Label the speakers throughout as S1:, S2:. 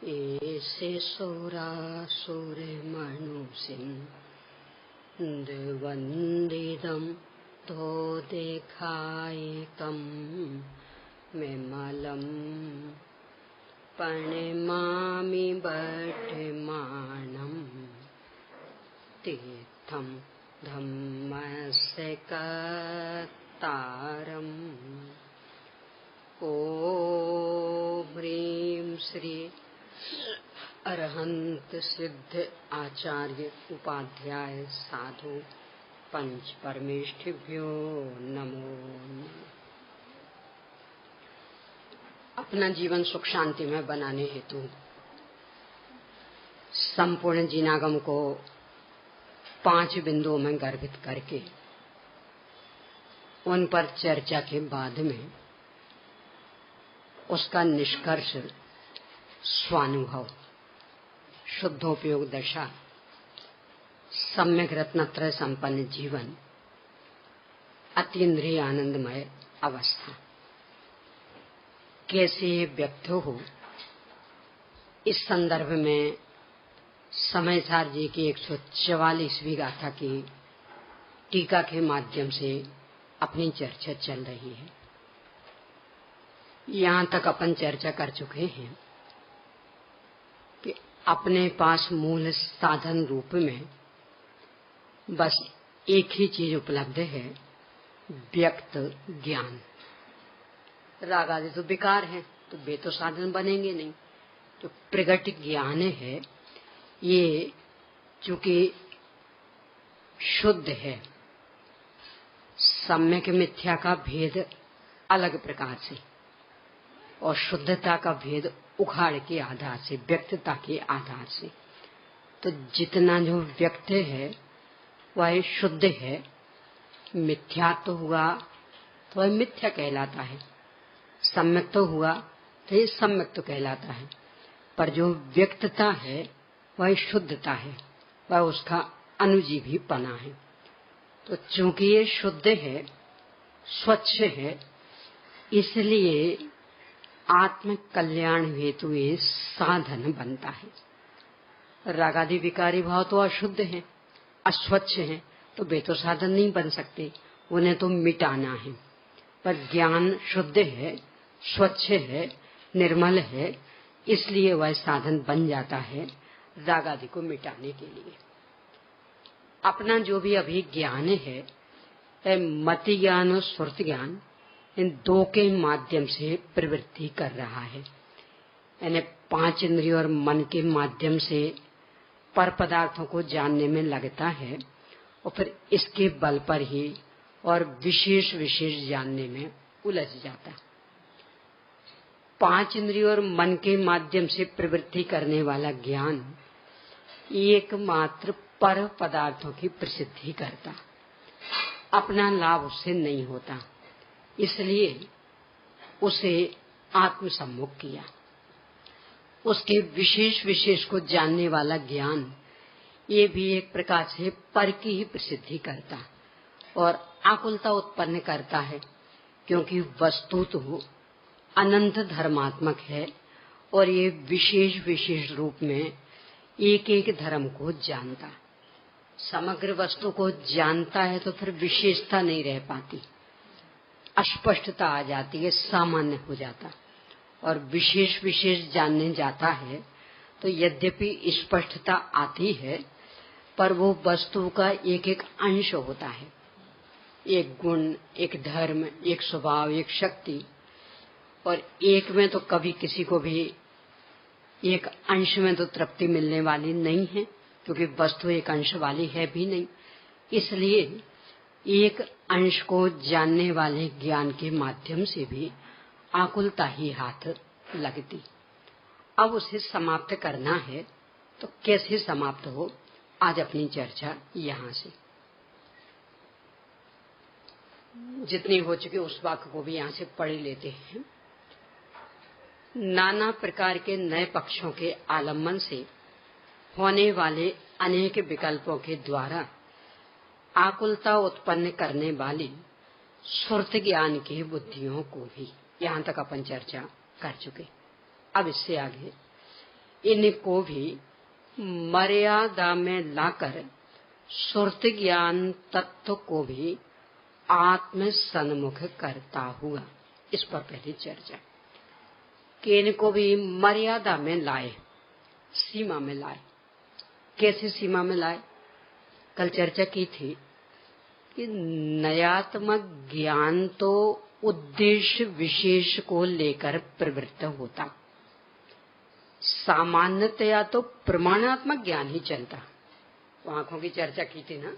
S1: ऐसे सुरासुर मनुसिंद वंदिदम तो देखायकम विमलम प्रणमामि वर्धमानं तीर्थं धम्मस्य कर्तारम्। ओम ह्रीं श्री अरहंत सिद्ध आचार्य उपाध्याय साधु पंच परमेष्ठिभ्यो नमो। अपना जीवन सुख शांति में बनाने हेतु संपूर्ण जीनागम को 5 बिंदुओं में गर्भित करके उन पर चर्चा के बाद में उसका निष्कर्ष स्वानुभव, शुद्धोपयोग दशा, सम्यक रत्नत्रय संपन्न जीवन, अतीन्द्रिय आनंदमय अवस्था कैसे व्यक्त हो, इस संदर्भ में समयसार जी की 144वीं गाथा की टीका के माध्यम से अपनी चर्चा चल रही है। यहाँ तक अपन चर्चा कर चुके हैं कि अपने पास मूल साधन रूप में बस एक ही चीज उपलब्ध है, व्यक्त ज्ञान। राग आदि तो बेकार है, तो वे तो साधन बनेंगे नहीं। तो प्रगट ज्ञान है, ये चूंकि शुद्ध है, सम्यक मिथ्या का भेद अलग प्रकार से और शुद्धता का भेद उखाड़ के आधार से, व्यक्तता के आधार से। तो जितना जो व्यक्त है वह शुद्ध है, मिथ्या तो हुआ तो वह मिथ्या कहलाता है, सम्यक तो हुआ तो ये सम्यक तो कहलाता है। पर जो व्यक्तता है वह शुद्धता है, वह उसका अनुजीवी पना है। तो चूंकि ये शुद्ध है, स्वच्छ है, इसलिए आत्म कल्याण हेतु ये साधन बनता है। रागादि विकारी भाव तो अशुद्ध है, अस्वच्छ है, तो वे तो साधन नहीं बन सकते, उन्हें तो मिटाना है। पर ज्ञान शुद्ध है, स्वच्छ है, निर्मल है, इसलिए वह साधन बन जाता है राग आदि को मिटाने के लिए। अपना जो भी अभी ज्ञान है, मति ज्ञान और सुरत ज्ञान, इन दो के माध्यम से प्रवृत्ति कर रहा है। यानी 5 इंद्रिय और मन के माध्यम से पर पदार्थों को जानने में लगता है और फिर इसके बल पर ही और विशेष विशेष जानने में उलझ जाता है। 5 इंद्रियों और मन के माध्यम से प्रवृत्ति करने वाला ज्ञान एकमात्र पर पदार्थों की प्रसिद्धि करता, अपना लाभ उससे नहीं होता, इसलिए उसे आत्मसम्मुख किया। उसके विशेष विशेष को जानने वाला ज्ञान ये भी एक प्रकार से पर की ही प्रसिद्धि करता और आकुलता उत्पन्न करता है, क्योंकि वस्तु तो अनंत धर्मात्मक है और ये विशेष विशेष रूप में एक एक धर्म को जानता। समग्र वस्तु को जानता है तो फिर विशेषता नहीं रह पाती, अस्पष्टता आ जाती है, सामान्य हो जाता। और विशेष विशेष जानने जाता है तो यद्यपि स्पष्टता आती है, पर वो वस्तु का एक एक अंश होता है, एक गुण, एक धर्म, एक स्वभाव, एक शक्ति। और एक में तो कभी किसी को भी एक अंश में तो तृप्ति मिलने वाली नहीं है, क्योंकि वस्तु एक अंश वाली है भी नहीं। इसलिए एक अंश को जानने वाले ज्ञान के माध्यम से भी आकुलता ही हाथ लगती। अब उसे समाप्त करना है तो कैसे समाप्त हो, आज अपनी चर्चा यहाँ से जितनी हो चुकी उस वाक्य को भी यहाँ से पढ़ लेते हैं। नाना प्रकार के नए पक्षों के आलम्बन से होने वाले अनेक विकल्पों के द्वारा आकुलता उत्पन्न करने वाली सुरत ज्ञान की बुद्धियों को भी यहाँ तक अपन चर्चा कर चुके। अब इससे आगे इनको भी मर्यादा में लाकर सुरत ज्ञान तत्व को भी आत्म सन्मुख करता हुआ, इस पर पहली चर्चा कि इनको भी मर्यादा में लाए, सीमा में लाए। कैसे सीमा में लाए? कल चर्चा की थी कि नयात्मक ज्ञान तो उद्देश्य विशेष को लेकर प्रवृत्त होता, सामान्यतया तो प्रमाणात्मक ज्ञान ही चलता। आंखों की चर्चा की थी ना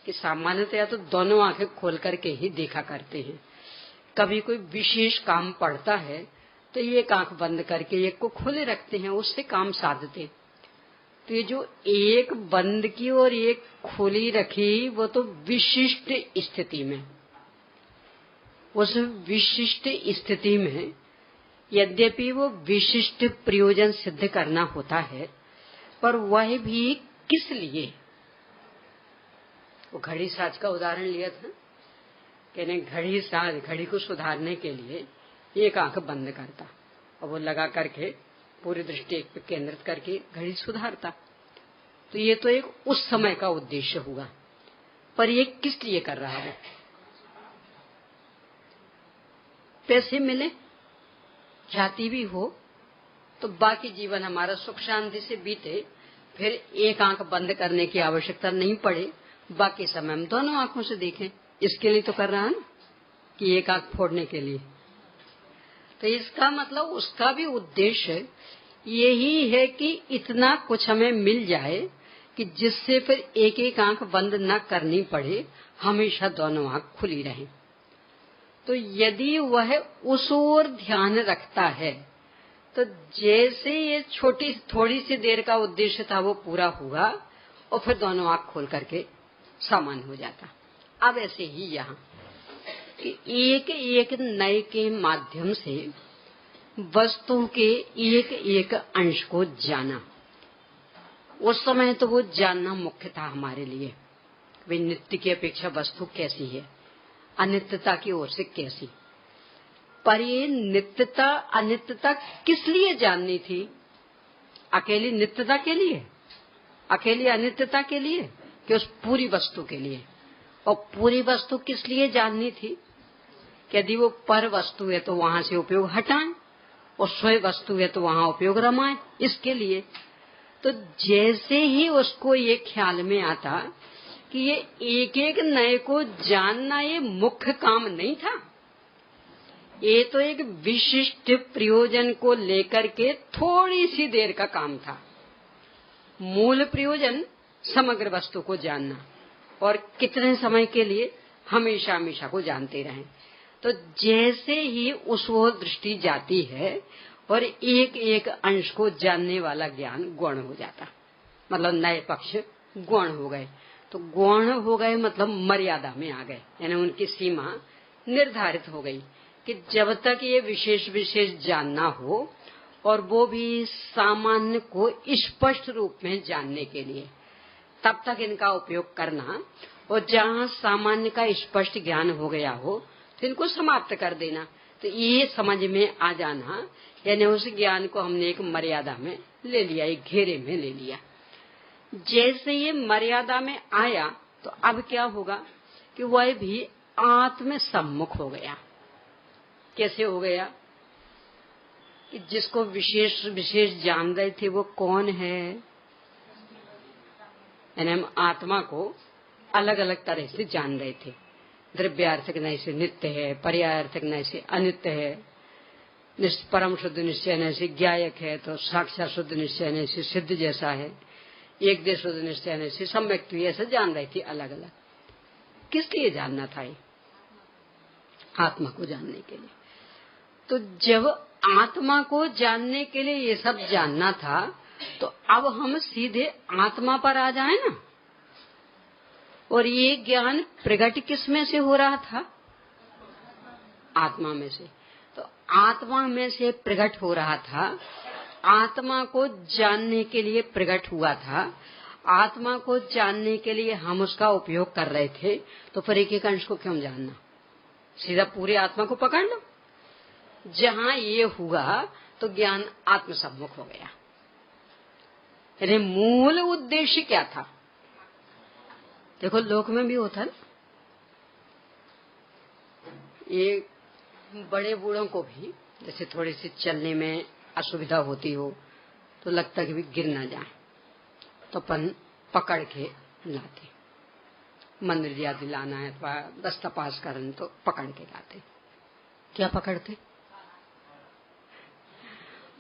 S1: कि सामान्यतया तो दोनों आंखें खोल करके ही देखा करते हैं। कभी कोई विशेष काम पड़ता है तो एक आंख बंद करके एक को खोले रखते हैं, उससे काम साधते। तो ये जो एक बंद की और एक खोली रखी, वो तो विशिष्ट स्थिति में, उस विशिष्ट स्थिति में यद्यपि वो विशिष्ट प्रयोजन सिद्ध करना होता है, पर वह भी किस लिए? वो घड़ी साज का उदाहरण लिया था, कहने घड़ी साज घड़ी को सुधारने के लिए एक आंख बंद करता और वो लगा करके पूरी दृष्टि एक पे केंद्रित करके घड़ी सुधारता। तो ये तो एक उस समय का उद्देश्य हुआ, पर ये किस लिए कर रहा है? पैसे मिले, ख्याति भी हो, तो बाकी जीवन हमारा सुख शांति से बीते, फिर एक आंख बंद करने की आवश्यकता नहीं पड़े, बाकी समय हम दोनों आंखों से देखें। इसके लिए तो कर रहा है ना कि एक आंख फोड़ने के लिए। तो इसका मतलब उसका भी उद्देश्य यही है कि इतना कुछ हमें मिल जाए कि जिससे फिर एक एक आंख बंद न करनी पड़े, हमेशा दोनों आंख खुली रहे। तो यदि वह उस ओर ध्यान रखता है तो जैसे ये छोटी थोड़ी सी देर का उद्देश्य था वो पूरा हुआ और फिर दोनों आंख खोल करके सामान्य हो जाता। अब ऐसे ही यहाँ कि एक एक नए के माध्यम से वस्तु के एक एक अंश को जाना, उस समय तो वो जानना मुख्य था हमारे लिए। वे नित्य की अपेक्षा वस्तु कैसी है, अनित्यता की ओर से कैसी। पर ये नित्यता अनित्यता किस लिए जाननी थी? अकेली नित्यता के लिए, अकेली अनित्यता के लिए, कि उस पूरी वस्तु के लिए? और पूरी वस्तु किस लिए जाननी थी? कि यदि वो पर वस्तु है तो वहां से उपयोग हटाएं, और स्वयं वस्तु है तो वहां उपयोग रमाएं, इसके लिए। तो जैसे ही उसको ये ख्याल में आता कि ये एक एक नए को जानना ये मुख्य काम नहीं था, ये तो एक विशिष्ट प्रयोजन को लेकर के थोड़ी सी देर का काम था। मूल प्रयोजन समग्र वस्तु को जानना, और कितने समय के लिए? हमेशा हमेशा को जानते रहें। तो जैसे ही उस ओर दृष्टि जाती है और एक एक अंश को जानने वाला ज्ञान गौण हो जाता, मतलब नए पक्ष गौण हो गए। तो गौण हो गए मतलब मर्यादा में आ गए, यानी उनकी सीमा निर्धारित हो गई कि जब तक ये विशेष विशेष जानना हो, और वो भी सामान्य को स्पष्ट रूप में जानने के लिए, तब तक इनका उपयोग करना। और जहाँ सामान्य का स्पष्ट ज्ञान हो गया हो तो इनको समाप्त कर देना। तो ये समझ में आ जाना, यानी उस ज्ञान को हमने एक मर्यादा में ले लिया, एक घेरे में ले लिया। जैसे ये मर्यादा में आया तो अब क्या होगा कि वह भी आत्म सम्मुख हो गया। कैसे हो गया? कि जिसको विशेष विशेष जान रहे थे वो कौन है, यानी हम आत्मा को अलग अलग तरह से जान रहे थे। द्रव्यार्थक नय से नित्य है, पर्यायार्थक नय से अनित्य है, परम शुद्ध निश्चय नय से ज्ञायक है, तो साक्षात शुद्ध निश्चय नय से सिद्ध जैसा है, एक देश शुद्ध निश्चय नय से सम्यक, ऐसा जान रही थी अलग अलग। किस लिए जानना था? ये आत्मा को जानने के लिए। तो जब आत्मा को जानने के लिए ये सब जानना था, तो अब हम सीधे आत्मा पर आ जाए ना। और ये ज्ञान प्रकट किस में से हो रहा था? आत्मा में से। तो आत्मा में से प्रकट हो रहा था, आत्मा को जानने के लिए प्रकट हुआ था, आत्मा को जानने के लिए हम उसका उपयोग कर रहे थे। तो फिर एक एक अंश को क्यों जानना? सीधा पूरी आत्मा को पकड़ लो। जहाँ ये हुआ तो ज्ञान आत्मसम्मुख हो गया। यानी मूल उद्देश्य क्या था? देखो लोक में भी होता है, ये बड़े बूढ़ों को भी जैसे थोड़ी सी चलने में असुविधा होती हो तो लगता है कि भी गिर ना जाए, तो अपन पकड़ के लाते। मंदिर याद दिलाना है अथवा रास्ता पास करना तो पकड़ के लाते। क्या पकड़ते?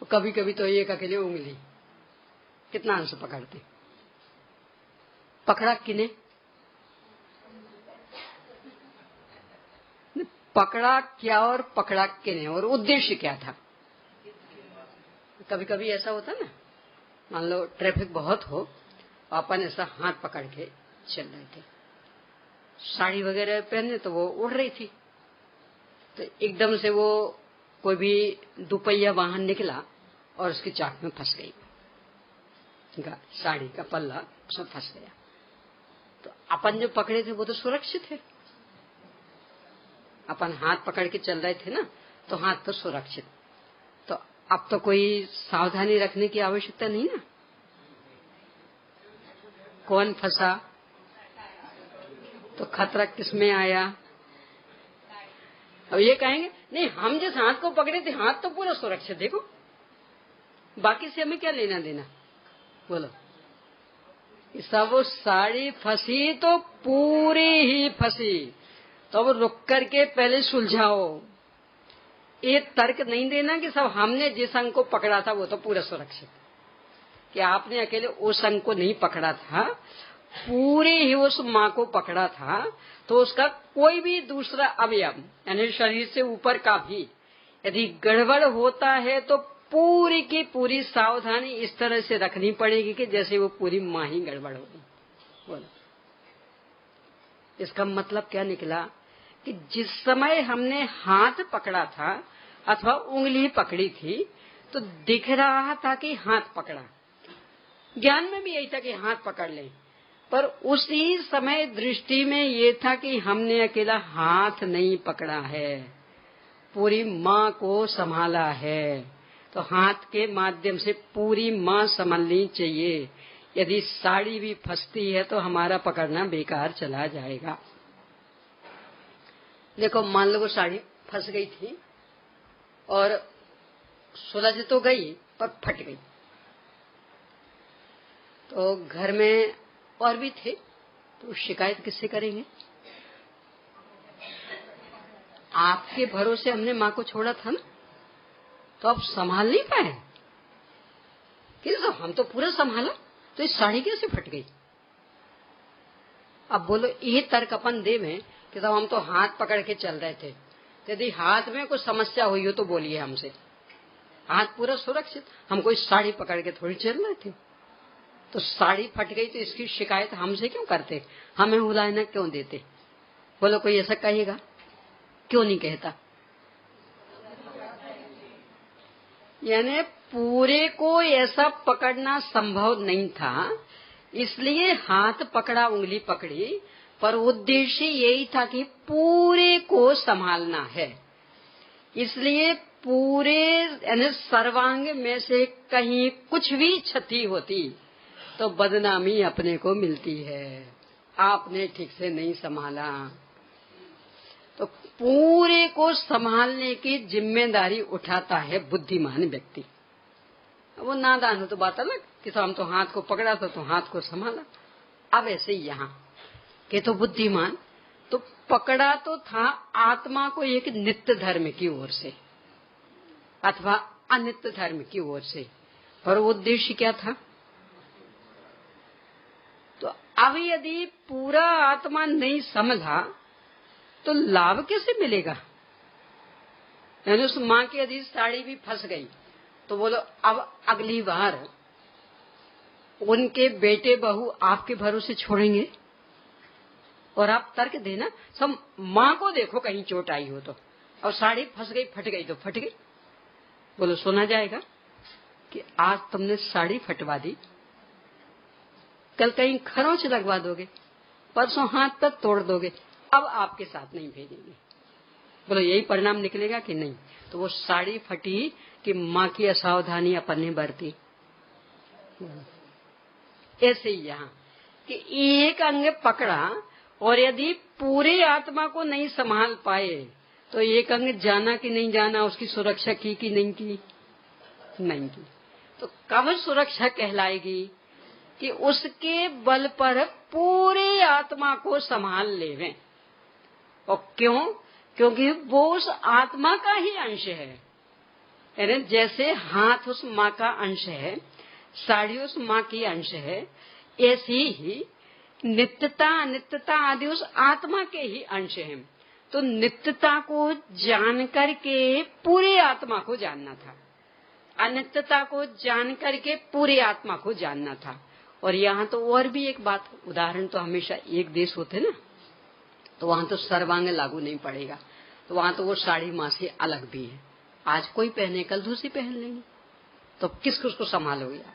S1: कभी कभी तो एक अकेले उंगली, कितना अंश पकड़ते। पकड़ा किने? पकड़ा क्या और पकड़ा किने और उद्देश्य क्या था? कभी कभी ऐसा होता ना, मान लो ट्रैफिक बहुत हो, अपन ऐसा हाथ पकड़ के चल रहे थे, साड़ी वगैरह पहने तो वो उड़ रही थी, तो एकदम से वो कोई भी दुपहिया वाहन निकला और उसकी चाक में फंस गई, साड़ी का पल्ला उसमें फंस गया। तो अपन जो पकड़े थे वो तो सुरक्षित है, अपन हाथ पकड़ के चल रहे थे ना, तो हाथ तो सुरक्षित। तो अब तो कोई सावधानी रखने की आवश्यकता नहीं ना। कौन फंसा तो खतरा किसमें आया? अब ये कहेंगे नहीं, हम जिस हाथ को पकड़े थे हाथ तो पूरा सुरक्षित, देखो बाकी से हमें क्या लेना देना। बोलो, सब साड़ी फंसी तो पूरी ही फंसी, तो अब रुक करके पहले सुलझाओ। ये तर्क नहीं देना कि सब हमने जिस अंग को पकड़ा था वो तो पूरा सुरक्षित, कि आपने अकेले उस अंग को नहीं पकड़ा था, पूरे ही उस माँ को पकड़ा था, तो उसका कोई भी दूसरा अवयव यानी शरीर से ऊपर का भी यदि गड़बड़ होता है तो पूरी की पूरी सावधानी इस तरह से रखनी पड़ेगी कि जैसे वो पूरी माँ ही गड़बड़ होगी। बोलो, इसका मतलब क्या निकला कि जिस समय हमने हाथ पकड़ा था अथवा उंगली पकड़ी थी तो दिख रहा था कि हाथ पकड़ा, ज्ञान में भी यही था कि हाथ पकड़ लें, पर उसी समय दृष्टि में ये था कि हमने अकेला हाथ नहीं पकड़ा है, पूरी माँ को संभाला है। तो हाथ के माध्यम से पूरी माँ संभलनी चाहिए। यदि साड़ी भी फंसती है तो हमारा पकड़ना बेकार चला जाएगा। देखो मान लो वो साड़ी फंस गई थी और सुलझ तो गई पर फट गई, तो घर में और भी थे, तो शिकायत किससे करेंगे? आपके भरोसे हमने माँ को छोड़ा था ना, तो आप संभाल नहीं पाए कि हम तो पूरा संभाला, तो इस साड़ी कैसे फट गई? अब बोलो ये तर्क अपन देवें कि हम तो हाथ पकड़ के चल रहे थे, यदि हाथ में कोई समस्या हुई हो तो बोलिए हमसे, हाथ पूरा सुरक्षित, हम कोई साड़ी पकड़ के थोड़ी चल रहे थे, तो साड़ी फट गई तो इसकी शिकायत हमसे क्यों करते, हमें हुलाना क्यों देते? बोलो कोई ऐसा कहेगा? क्यों नहीं कहता? यानी पूरे को ऐसा पकड़ना संभव नहीं था, इसलिए हाथ पकड़ा, उंगली पकड़ी, पर उद्देश्य यही था कि पूरे को संभालना है। इसलिए पूरे यानी सर्वांग में से कहीं कुछ भी क्षति होती तो बदनामी अपने को मिलती है, आपने ठीक से नहीं संभाला। तो पूरे को संभालने की जिम्मेदारी उठाता है बुद्धिमान व्यक्ति। वो नादान हो तो बात अलग कि तो हम तो हाथ को पकड़ा था तो हाथ को संभाला। अब ऐसे ही यहाँ कि तो बुद्धिमान तो पकड़ा तो था आत्मा को एक नित्य धर्म की ओर से अथवा अनित्य धर्म की ओर से, पर उद्देश्य क्या था? तो अब यदि पूरा आत्मा नहीं समझा तो लाभ कैसे मिलेगा? यानी उस माँ की यदि साड़ी भी फंस गई तो बोलो अब अगली बार उनके बेटे बहू आपके भरोसे छोड़ेंगे? और आप तर्क देना, सब माँ को देखो कहीं चोट आई हो तो, और साड़ी फंस गई फट गई तो फट गई। बोलो सुना जाएगा कि आज तुमने साड़ी फटवा दी, कल कहीं खरोंच लगवा दोगे, परसों हाथ तक तोड़ दोगे, अब आपके साथ नहीं भेजेंगे। बोलो यही परिणाम निकलेगा कि नहीं? तो वो साड़ी फटी कि माँ की असावधानी अपन ने बरती। ऐसे ही यहाँ कि एक अंग पकड़ा और यदि पूरे आत्मा को नहीं संभाल पाए तो एक अंग जाना कि नहीं जाना, उसकी सुरक्षा की कि नहीं की, नहीं की। तो कब सुरक्षा कहलाएगी कि उसके बल पर पूरे आत्मा को संभाल लेवें। और क्यों? क्योंकि वो उस आत्मा का ही अंश है। यानी जैसे हाथ उस माँ का अंश है, साड़ी उस माँ की अंश है, ऐसी ही नित्यता अनित्यता आदि उस आत्मा के ही अंश हैं। तो नित्यता को जान करके पूरे आत्मा को जानना था, अनित्यता को जान करके पूरे आत्मा को जानना था। और यहाँ तो और भी एक बात, उदाहरण तो हमेशा एक देश होते ना, तो वहां तो सर्वांग लागू नहीं पड़ेगा, तो वहां तो वो साड़ी माँ से अलग भी है। आज कोई पहने, कल दूसरी पहन लेंगे, तो किस किस को संभालोगे आप?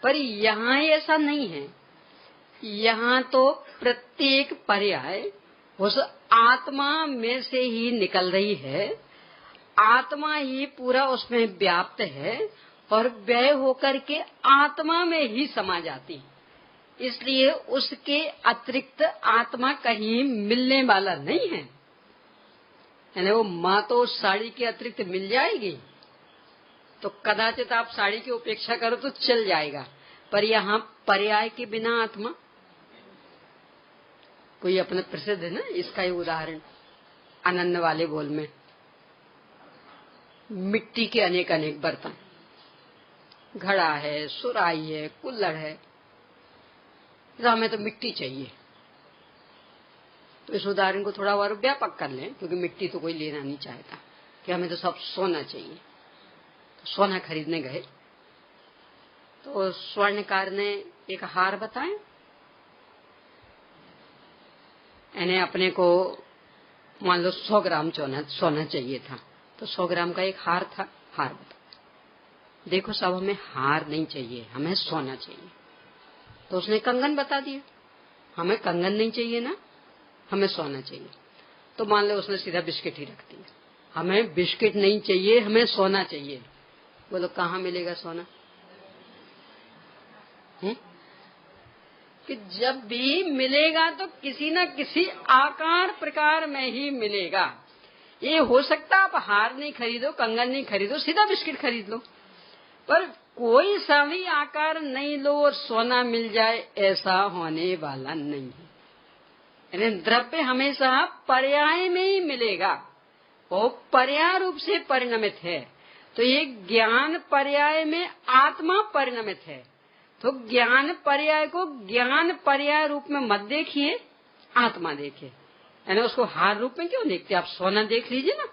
S1: पर यहाँ ऐसा नहीं है। यहाँ तो प्रत्येक पर्याय उस आत्मा में से ही निकल रही है, आत्मा ही पूरा उसमें व्याप्त है और व्यय होकर के आत्मा में ही समा जाती है। इसलिए उसके अतिरिक्त आत्मा कहीं मिलने वाला नहीं है। यानी वो माँ तो उस साड़ी के अतिरिक्त मिल जाएगी तो कदाचित आप साड़ी की उपेक्षा करो तो चल जाएगा, पर यहाँ पर्याय के बिना आत्मा। कोई अपने प्रसिद्ध है ना इसका ही उदाहरण, आनंद वाले बोल में मिट्टी के अनेक अनेक बर्तन, घड़ा है, सुराही है, कुल्हड़ है, तो हमें तो मिट्टी चाहिए। तो इस उदाहरण को थोड़ा और व्यापक कर लें, क्योंकि मिट्टी तो कोई लेना नहीं चाहता कि हमें तो सब सोना चाहिए। तो सोना खरीदने गए तो स्वर्णकार ने एक हार बताया, यानी अपने को मान लो 100 ग्राम सोना चाहिए था, तो 100 ग्राम का एक हार था। हार बता, देखो सब हमें हार नहीं चाहिए, हमें सोना चाहिए। तो उसने कंगन बता दिया, हमें कंगन नहीं चाहिए ना, हमें सोना चाहिए। तो मान लो उसने सीधा बिस्किट ही रख दिया, हमें बिस्किट नहीं चाहिए, हमें सोना चाहिए। बोलो कहाँ मिलेगा सोना? कि जब भी मिलेगा तो किसी न किसी आकार प्रकार में ही मिलेगा। ये हो सकता आप हार नहीं खरीदो, कंगन नहीं खरीदो, सीधा बिस्किट खरीद लो, पर कोई सा भी आकार नहीं लो और सोना मिल जाए, ऐसा होने वाला नहीं है। यानी द्रव्य हमेशा पर्याय में ही मिलेगा, वो पर्याय रूप से परिणमित है। तो ये ज्ञान पर्याय में आत्मा परिणमित है, तो ज्ञान पर्याय को ज्ञान पर्याय रूप में मत देखिए, आत्मा देखिए। यानी उसको हार रूप में क्यों देखते? आप सोना देख लीजिए ना,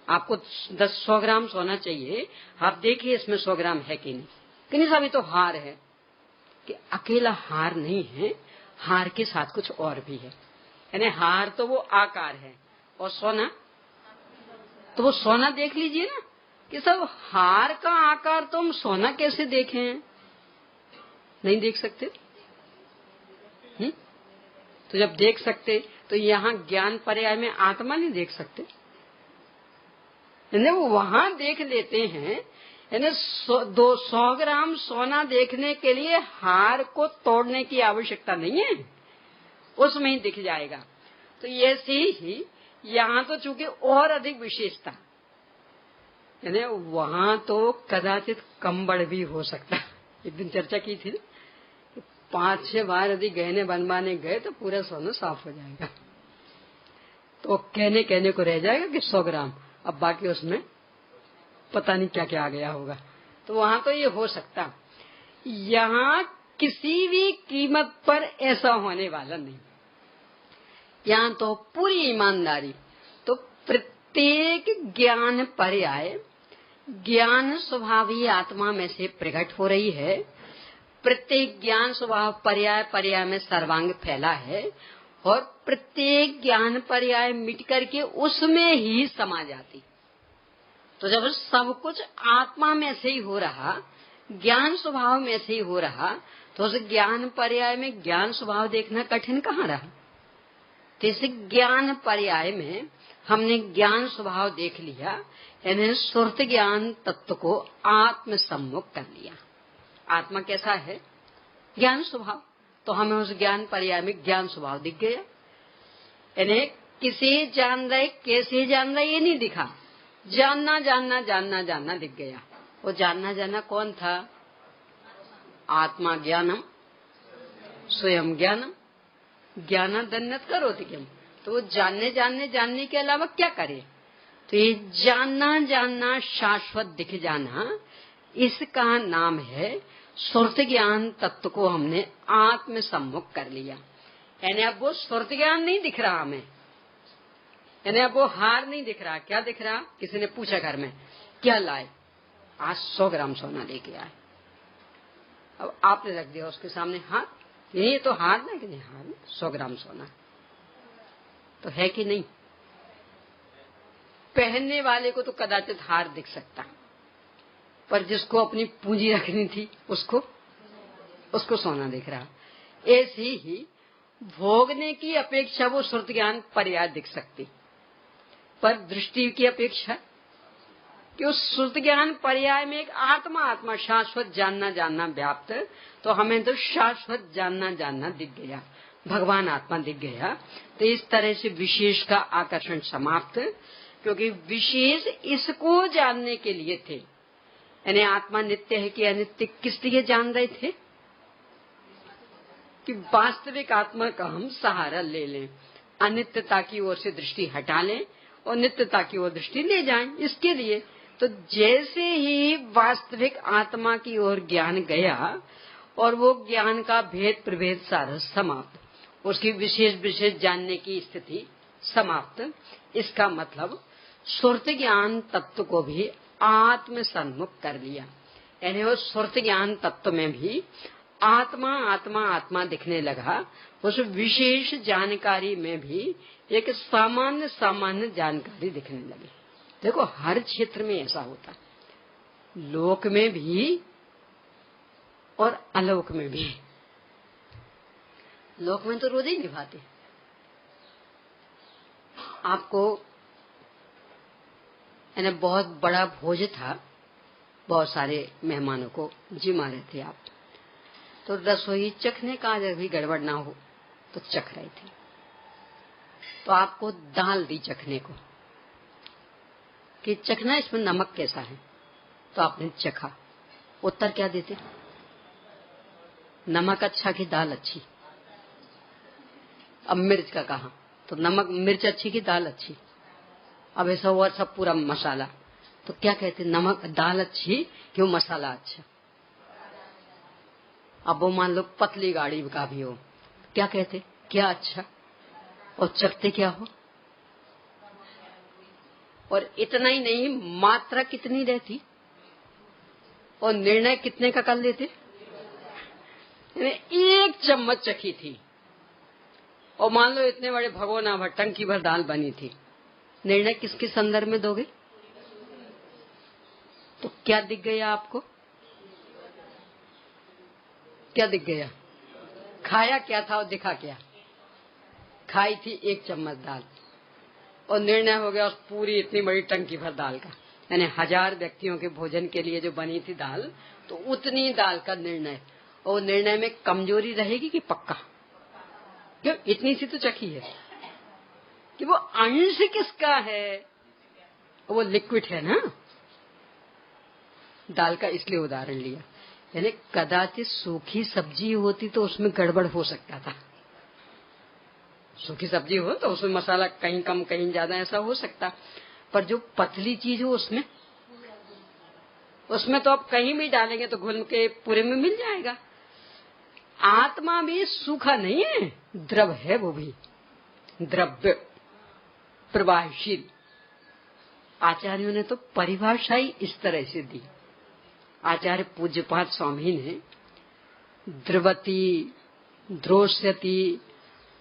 S1: आपको 100 ग्राम सोना चाहिए, आप देखिए इसमें 100 ग्राम है कि नहीं, कि नहीं, अभी तो हार है। कि अकेला हार नहीं है, हार के साथ कुछ और भी है। यानी हार तो वो आकार है और सोना तो वो सोना देख लीजिए ना, कि सब हार का आकार तो हम सोना कैसे देखें? नहीं देख सकते। तो जब देख सकते तो यहाँ ज्ञान पर्याय में आत्मा नहीं देख सकते, यानी वो वहां देख लेते हैं। यानी 100 ग्राम सोना देखने के लिए हार को तोड़ने की आवश्यकता नहीं है, उसमें ही दिख जाएगा। तो ऐसे ही यहाँ तो चूंकि और अधिक विशेषता, यानी वहां तो कदाचित कम बढ़ भी हो सकता। एक दिन चर्चा की थी, 5-6 बार यदि गहने बनवाने गए तो पूरा सोना साफ हो जाएगा, तो कहने को रह जाएगा कि 100 ग्राम, अब बाकी उसमें पता नहीं क्या क्या आ गया होगा। तो वहां तो ये हो सकता, यहाँ किसी भी कीमत पर ऐसा होने वाला नहीं। यहाँ तो पूरी ईमानदारी, तो प्रत्येक ज्ञान पर्याय ज्ञान स्वभावी आत्मा में से प्रकट हो रही है। प्रत्येक ज्ञान स्वभाव पर्याय में सर्वांग फैला है और प्रत्येक ज्ञान पर्याय मिट करके उसमें ही समा जाती। तो जब सब कुछ आत्मा में से ही हो रहा, ज्ञान स्वभाव में से ही हो रहा, तो उस ज्ञान पर्याय में ज्ञान स्वभाव देखना कठिन कहाँ रहा? तो इस ज्ञान पर्याय में हमने ज्ञान स्वभाव देख लिया, यानी सुरत ज्ञान तत्व को आत्म सम्मुख कर लिया। आत्मा कैसा है? ज्ञान स्वभाव। तो हमें उस ज्ञान पर्याय में ज्ञान स्वभाव दिख गया। यानी किसे जान रहे, कैसे जान रहे, ये नहीं दिखा, जानना जानना जानना जानना दिख गया। वो जानना जानना कौन था? आत्मा ज्ञानम स्वयं ज्ञानम ज्ञानादन्नत करोति किम। तो वो जानने जानने जानने के अलावा क्या करे? तो ये जानना जानना शाश्वत दिख जाना, इसका नाम है सुरत ज्ञान तत्व को हमने आत्म सम्मुख कर लिया। यानी अब वो सुरत ज्ञान नहीं दिख रहा हमें, यानी अब वो हार नहीं दिख रहा। क्या दिख रहा? किसी ने पूछा घर में क्या लाए, आज 100 ग्राम सोना लेके आए। अब आपने रख दिया उसके सामने हार, ये तो हार ना, कि नहीं हार ना, 100 ग्राम सोना तो है कि नहीं? पहनने वाले को तो कदाचित हार दिख सकता, पर जिसको अपनी पूंजी रखनी थी उसको सोना दिख रहा। ऐसे ही भोगने की अपेक्षा वो श्रुत ज्ञान पर्याय दिख सकती, पर दृष्टि की अपेक्षा कि उस श्रुत ज्ञान पर्याय में एक आत्मा आत्मा शाश्वत जानना जानना व्याप्त, तो हमें तो शाश्वत जानना जानना दिख गया, भगवान आत्मा दिख गया। तो इस तरह से विशेष का आकर्षण समाप्त, क्योंकि विशेष इसको जानने के लिए थे। यानी आत्मा नित्य है कि अनित्य किस लिए जान रहे थे? कि वास्तविक आत्मा का हम सहारा ले लें, अनित्यता की ओर से दृष्टि हटा लें और नित्यता की ओर दृष्टि ले जाएं, इसके लिए। तो जैसे ही वास्तविक आत्मा की ओर ज्ञान गया और वो ज्ञान का भेद प्रभेद सारा समाप्त, उसकी विशेष विशेष जानने की स्थिति समाप्त। इसका मतलब सुरत ज्ञान तत्व को भी आत्म सन्मुख कर लिया। यानी वो सुरत ज्ञान तत्व में भी आत्मा आत्मा आत्मा दिखने लगा। उस विशेष जानकारी में भी एक सामान्य सामान्य जानकारी दिखने लगी। देखो हर क्षेत्र में ऐसा होता, लोक में भी और अलोक में भी। लोक में तो रोज ही निभाते। आपको यानी बहुत बड़ा भोज था, बहुत सारे मेहमानों को जिमा रहे थे आप, तो रसोई चखने का अगर भी गड़बड़ ना हो तो चख रहे थे। तो आपको दाल दी चखने को कि चखना इसमें नमक कैसा है, तो आपने चखा। उत्तर क्या देते? नमक अच्छा कि दाल अच्छी? अब मिर्च का कहा तो नमक मिर्च अच्छी कि दाल अच्छी? अब ऐसा हुआ सब पूरा मसाला, तो क्या कहते? नमक दाल अच्छी कि वो मसाला अच्छा? अब वो मान लो पतली गाड़ी का भी हो, क्या कहते? क्या अच्छा? और चखते क्या हो? और इतना ही नहीं, मात्रा कितनी रहती और निर्णय कितने का कर लेते? एक चम्मच चखी थी और मान लो इतने बड़े भगोना भर टंकी भर दाल बनी थी, निर्णय किसके संदर्भ में दोगे? तो क्या दिख गया आपको? क्या दिख गया? खाया क्या था और दिखा क्या? खाई थी 1 चम्मच दाल और निर्णय हो गया उस पूरी इतनी बड़ी टंकी भर दाल का। यानी 1000 व्यक्तियों के भोजन के लिए जो बनी थी दाल, तो उतनी दाल का निर्णय। और निर्णय में कमजोरी रहेगी कि पक्का? क्यों? इतनी सी तो चखी है कि वो अंश किसका है? वो लिक्विड है ना दाल का, इसलिए उदाहरण लिया। यानी कदाचित सूखी सब्जी होती तो उसमें गड़बड़ हो सकता था। सूखी सब्जी हो तो उसमें मसाला कहीं कम कहीं ज्यादा ऐसा हो सकता, पर जो पतली चीज हो उसमें तो आप कहीं भी डालेंगे तो घुल के पूरे में मिल जाएगा। आत्मा भी सूखा नहीं है, द्रव है, वो भी द्रव्य प्रवाहशील। आचार्यों ने तो परिभाषा ही इस तरह से दी। आचार्य पूज्यपाद स्वामी ने द्रवती द्रोष्यति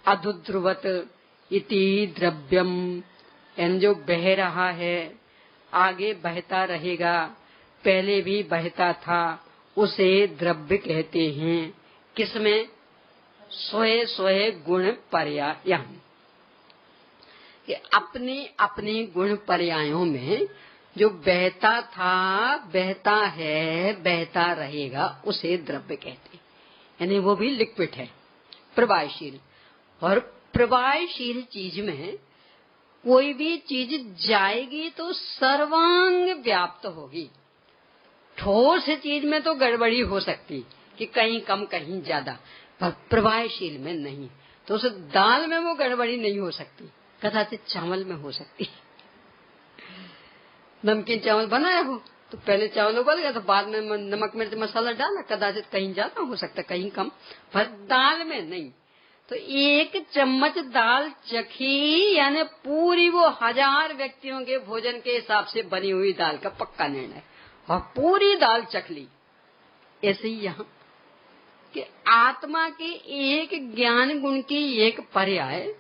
S1: अधुद्रुवत इति द्रव्यम, यानी जो बह रहा है आगे बहता रहेगा, पहले भी बहता था, उसे द्रव्य कहते हैं। किसमें? स्वय स्वय गुण पर्याय, अपने अपने गुण पर्यायों में जो बहता था, बहता है, बहता रहेगा, उसे द्रव्य कहते हैं। यानी वो भी लिक्विड है, प्रवाहशील। और प्रवाहशील चीज में कोई भी चीज जाएगी तो सर्वांग व्याप्त होगी। ठोस चीज में तो गड़बड़ी हो सकती कि कहीं कम कहीं ज्यादा, पर प्रवाहशील में नहीं। तो उस दाल में वो गड़बड़ी नहीं हो सकती, कदाचित चावल में हो सकती। नमकीन चावल बनाया हो तो पहले चावल उबल गया तो बाद में नमक मिर्च मसाला डाला, कदाचित कहीं ज्यादा हो सकता कहीं कम, पर दाल में नहीं। तो 1 चम्मच दाल चखी यानी पूरी वो 1000 व्यक्तियों के भोजन के हिसाब से बनी हुई दाल का पक्का निर्णय, और पूरी दाल चख ली। ऐसे ही यहाँ कि आत्मा के एक ज्ञान गुण की एक पर्याय,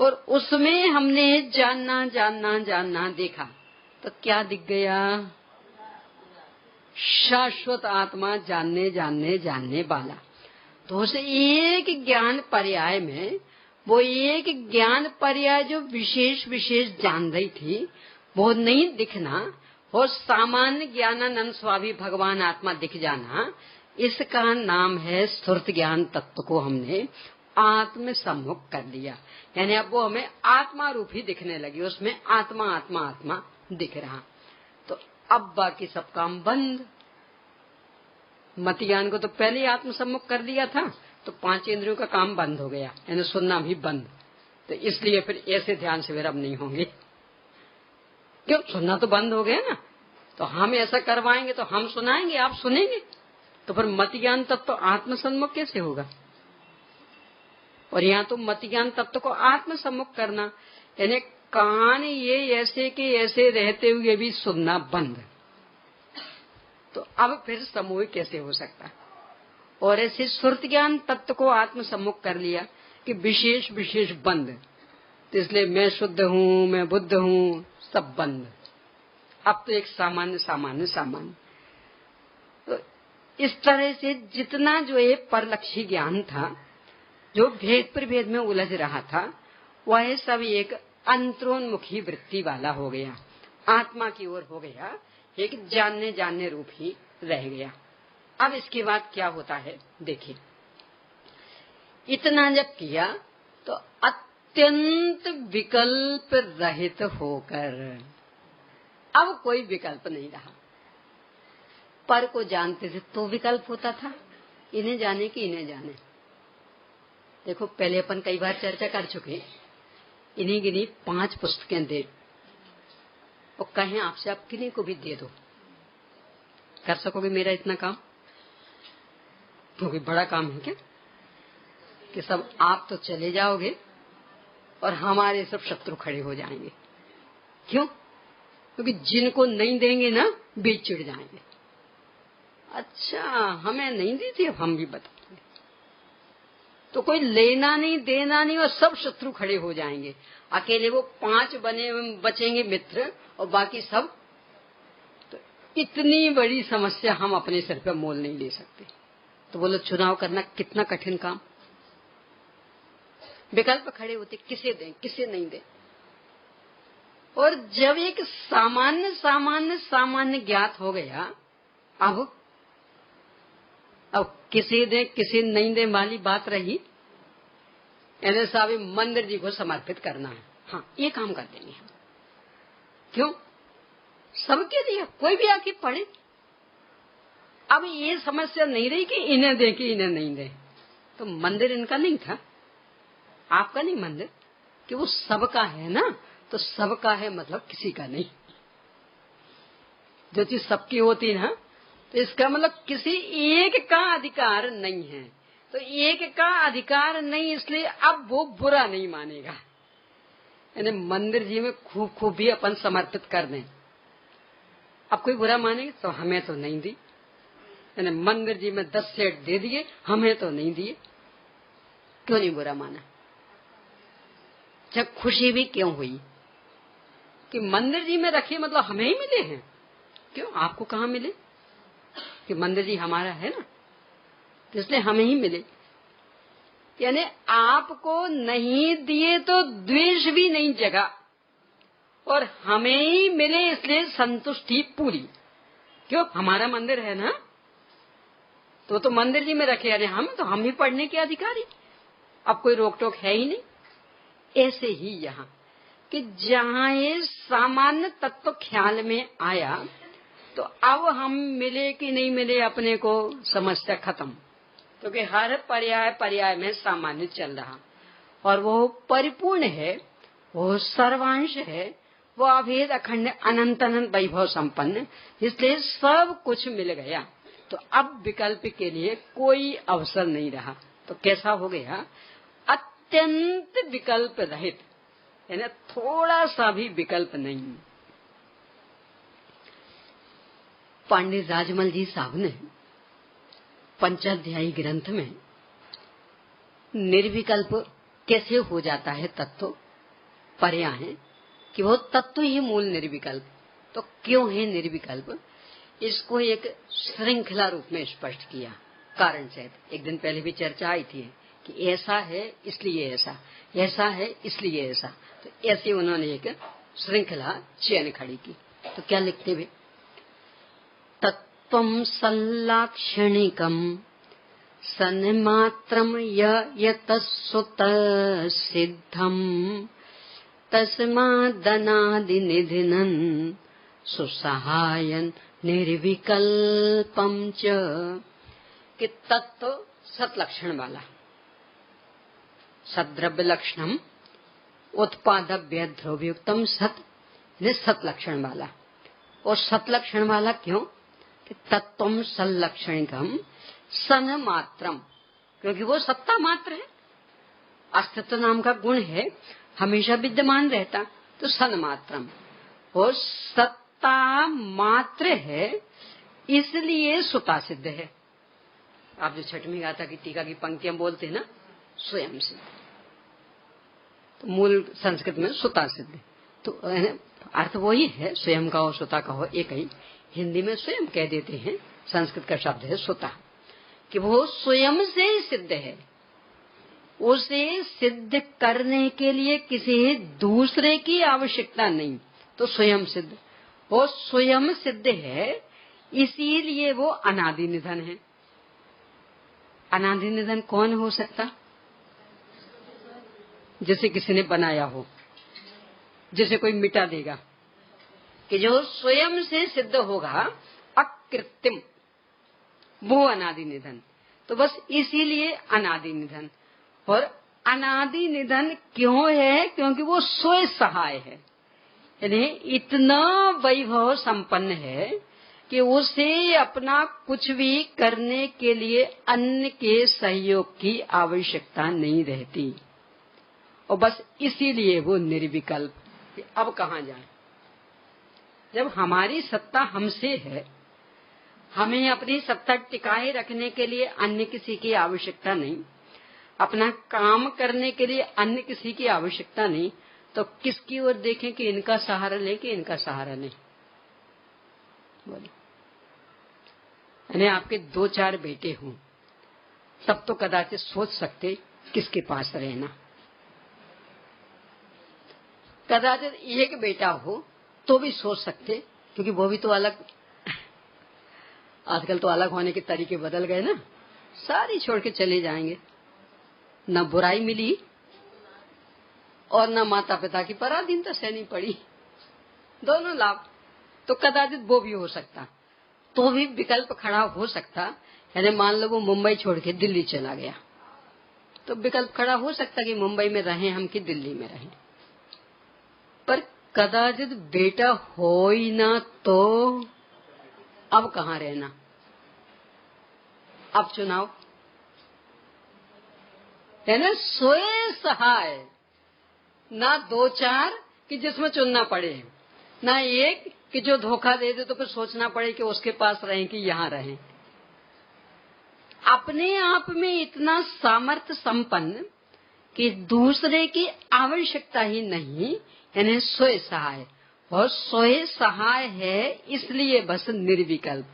S1: और उसमें हमने जानना जानना जानना देखा तो क्या दिख गया? शाश्वत आत्मा, जानने जानने जानने वाला। तो उस एक ज्ञान पर्याय में वो एक ज्ञान पर्याय जो विशेष विशेष जान रही थी वो नहीं दिखना, और सामान्य ज्ञानानंद स्वामी भगवान आत्मा दिख जाना, इसका नाम है स्फूर्त ज्ञान तत्व को हमने आत्म सम्मुख कर दिया। यानी अब वो हमें आत्मा रूप ही दिखने लगी, उसमें आत्मा आत्मा आत्मा दिख रहा। तो अब बाकी सब काम बंद। मत ज्ञान को तो पहले ही आत्म सम्मुख कर दिया था, तो 5 इंद्रियों का काम बंद हो गया, यानी सुनना भी बंद। तो इसलिए फिर ऐसे ध्यान शिविर अब नहीं होंगे। क्यों? सुनना तो बंद हो गया ना, तो हम ऐसा करवाएंगे तो हम सुनाएंगे, आप सुनेंगे, तो फिर मत ज्ञान तत्व तो आत्म सम्मुख कैसे होगा? और यहाँ तो मत ज्ञान तत्व को आत्म सम्मुख करना, यानी कान ये ऐसे के ऐसे रहते हुए भी सुनना बंद। तो अब फिर समूह कैसे हो सकता? और ऐसे सुरत ज्ञान तत्व को आत्म सम्मुख कर लिया कि विशेष विशेष बंद। तो इसलिए मैं शुद्ध हूँ, मैं बुद्ध हूँ, सब बंद। अब तो एक सामान्य सामान्य सामान्य। तो इस तरह से जितना जो ये परलक्षी ज्ञान था, जो भेद प्रभेद में उलझ रहा था, वह सब एक अंतरोन्मुखी वृत्ति वाला हो गया, आत्मा की ओर हो गया, एक जानने जानने रूप ही रह गया। अब इसके बाद क्या होता है देखिए। इतना जब किया तो अत्यंत विकल्प रहित होकर, अब कोई विकल्प नहीं रहा। पर को जानते थे तो विकल्प होता था, इन्हें जाने की इन्हें जाने। देखो पहले अपन कई बार चर्चा कर चुके, इन्हीं गिनी 5 पुस्तकें दे और कहें आपसे आप किन्हीं को भी दे दो, कर सकोगे मेरा इतना काम? क्योंकि बड़ा काम है क्या कि सब आप तो चले जाओगे और हमारे सब शत्रु खड़े हो जाएंगे। क्यों? क्योंकि जिनको नहीं देंगे ना बीच चिढ़ जाएंगे। अच्छा हमें नहीं दी थी, अब हम भी बताएंगे। तो कोई लेना नहीं देना नहीं और सब शत्रु खड़े हो जाएंगे। अकेले वो 5 बचेंगे मित्र और बाकी सब। तो इतनी बड़ी समस्या हम अपने सिर पर मोल नहीं ले सकते। तो बोलो चुनाव करना कितना कठिन काम। विकल्प खड़े होते, किसे दें किसे नहीं दें। और जब एक सामान्य सामान्य सामान्य ज्ञात हो गया, अब किसे दें किसे नहीं दें वाली बात रही। यानी साहब मंदिर जी को समर्पित करना है, हाँ ये काम कर देंगे हम। क्यों? सबके लिए, कोई भी आके पढ़े। अब ये समस्या नहीं रही कि इन्हें दें कि इन्हें नहीं दें। तो मंदिर इनका नहीं था, आपका नहीं मंदिर, कि वो सबका है ना। तो सबका है मतलब किसी का नहीं। जो चीज सबकी होती है ना, तो इसका मतलब किसी एक का अधिकार नहीं है। तो एक का अधिकार नहीं, इसलिए अब वो बुरा नहीं मानेगा। यानी मंदिर जी में खूब खूब भी अपन समर्पित कर दें, अब कोई बुरा मानेगा? तो हमें तो नहीं दी। यानी मंदिर जी में 10 सेट दे दिए, हमें तो नहीं दिए, क्यों नहीं बुरा माना? जब खुशी भी क्यों हुई कि मंदिर जी में रखे, मतलब हमें ही मिले हैं। क्यों? आपको कहाँ मिले? कि मंदिर जी हमारा है ना, तो इसलिए हमें ही मिले। यानी आपको नहीं दिए तो द्वेष भी नहीं जगा, और हमें ही मिले इसलिए संतुष्टि पूरी। क्यों? हमारा मंदिर है ना। तो मंदिर जी में रखे, अरे हम ही पढ़ने के अधिकारी, अब कोई रोक टोक है ही नहीं। ऐसे ही यहाँ कि जहाँ ये सामान्य तत्व ख्याल में आया तो अब हम मिले कि नहीं मिले अपने को समस्या खत्म, क्योंकि हर पर्याय में सामान्य चल रहा और वो परिपूर्ण है, वो सर्वांश है, वो अभेद अखंड अनंत अनंत वैभव संपन्न, इसलिए सब कुछ मिल गया। तो अब विकल्प के लिए कोई अवसर नहीं रहा। तो कैसा हो गया? अत्यंत विकल्प रहित, यानी थोड़ा सा भी विकल्प नहीं। पंडित राजमल जी साहब ने पंचाध्यायी ग्रंथ में निर्विकल्प कैसे हो जाता है तत्व पर्याय है कि वो तत्व ही मूल निर्विकल्प, तो क्यों है निर्विकल्प, इसको एक श्रृंखला रूप में स्पष्ट किया कारण सहित। एक दिन पहले भी चर्चा आई थी कि ऐसा है इसलिए ऐसा, ऐसा है इसलिए ऐसा, तो ऐसे उन्होंने एक श्रृंखला चयन खड़ी की। तो क्या लिखते हुए, तत्वं सल्लाक्षणिकं सन्मात्रं यतसुतः सिद्धं तस्मादनादिनिधिनं सुसहायं निर्विकल्पं च। कि तत्व सतलक्षण वाला, सद्रव्य लक्षणम उत्पादव्य द्रव्युक्तम सत लक्षण वाला। और सतलक्षण वाला क्यों? कि तत्वम सल्लक्षणिकम सन मात्रम, क्योंकि वो सत्ता मात्र है, अस्तित्व नाम का गुण है, हमेशा विद्यमान रहता, तो सन मात्रम। और सत्ता मात्र है इसलिए सुता सिद्ध है। आप जो छठवीं गाथा की टीका की पंक्तियां बोलते हैं ना, स्वयं सिद्ध, तो मूल संस्कृत में सुता सिद्ध, तो अर्थ वही है, स्वयं का हो सुता का हो एक ही। हिंदी में स्वयं कह देते हैं, संस्कृत का शब्द है सुता, कि वो स्वयं से ही सिद्ध है। उसे सिद्ध करने के लिए किसी दूसरे की आवश्यकता नहीं, तो स्वयं सिद्ध। वो स्वयं सिद्ध है इसीलिए वो अनादि निधन है। अनादि निधन कौन हो सकता? जैसे किसी ने बनाया हो, जिसे कोई मिटा देगा, कि जो स्वयं से सिद्ध होगा अकृत्रिम, वो अनादि निधन। तो बस इसीलिए अनादि निधन। और अनादि निधन क्यों है? क्योंकि वो स्वयं सहाय है, यानी इतना वैभव संपन्न है कि उसे अपना कुछ भी करने के लिए अन्य के सहयोग की आवश्यकता नहीं रहती, और बस इसीलिए वो निर्विकल्प। अब कहाँ जाए? जब हमारी सत्ता हमसे है, हमें अपनी सत्ता टिकाए रखने के लिए अन्य किसी की आवश्यकता नहीं, अपना काम करने के लिए अन्य किसी की आवश्यकता नहीं, तो किसकी ओर देखें कि इनका सहारा लें कि इनका सहारा नहीं? बोलो। यानी आपके 2-4 बेटे हों तब तो कदाचित सोच सकते किसके पास रहना, कदाचित एक बेटा हो तो भी सोच सकते, क्योंकि वो भी तो अलग, आजकल तो अलग होने के तरीके बदल गए ना, सारी छोड़ के चले जाएंगे, न बुराई मिली और न माता पिता की पराधीनता सहनी पड़ी, दोनों लाभ। तो कदाचित वो भी हो सकता, तो भी विकल्प खड़ा हो सकता। यानी मान लो वो मुंबई छोड़ के दिल्ली चला गया, तो विकल्प खड़ा हो सकता कि मुंबई में रहें हम कि दिल्ली में रहें। पर कदाचित बेटा हो ही ना, तो अब कहाँ रहना? अब चुनाव है ना, स्वयं सहाय, ना 2-4 कि जिसमें चुनना पड़े, ना एक कि जो धोखा दे दे तो फिर सोचना पड़े कि उसके पास रहें कि यहाँ रहें। अपने आप में इतना सामर्थ्य संपन्न कि दूसरे की आवश्यकता ही नहीं, यानी स्वयं सहाय। और स्वयं सहाय है इसलिए बस निर्विकल्प,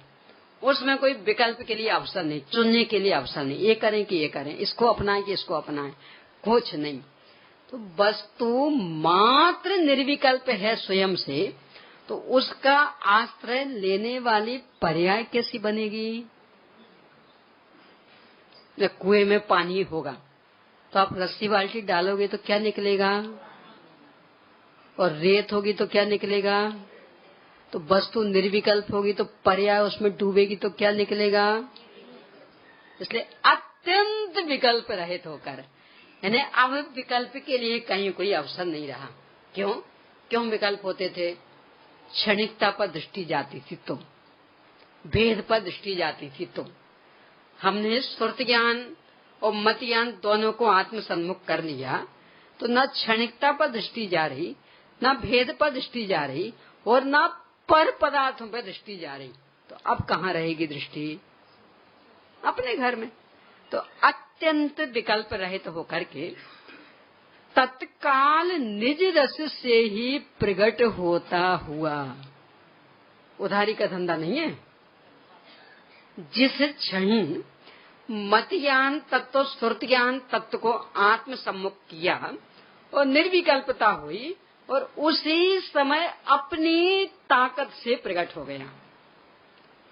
S1: उसमें कोई विकल्प के लिए अवसर नहीं, चुनने के लिए अवसर नहीं, ये करें कि ये करें, इसको अपनाएं कि इसको अपनाएं, कुछ नहीं। तो वस्तु मात्र निर्विकल्प है स्वयं से, तो उसका आश्रय लेने वाली पर्याय कैसी बनेगी? न कुएं में पानी होगा तो आप रस्सी बाल्टी डालोगे तो क्या निकलेगा, और रेत होगी तो क्या निकलेगा। तो वस्तु निर्विकल्प होगी तो पर्याय उसमें डूबेगी तो क्या निकलेगा। इसलिए अत्यंत विकल्प रहित होकर, यानी अब विकल्प के लिए कहीं कोई अवसर नहीं रहा। क्यों विकल्प होते थे। क्षणिकता पर दृष्टि जाती थी तो, भेद पर दृष्टि जाती थी तो। हमने श्रुत ज्ञान और मत ज्ञान दोनों को आत्मसन्मुख कर लिया तो न क्षणिकता पर दृष्टि जा रही, न भेद पर दृष्टि जा रही, और न पर पदार्थों पर दृष्टि जा रही। तो अब कहाँ रहेगी दृष्टि, अपने घर में। तो अत्यंत विकल्प रहित होकर के तत्काल निज रस से ही प्रकट होता हुआ, उधारी का धंधा नहीं है। जिस क्षण मत ज्ञान तत्व श्रुत ज्ञान तत्व को आत्म सम्मुख किया और निर्विकल्पता हुई, और उसी समय अपनी ताकत से प्रकट हो गया,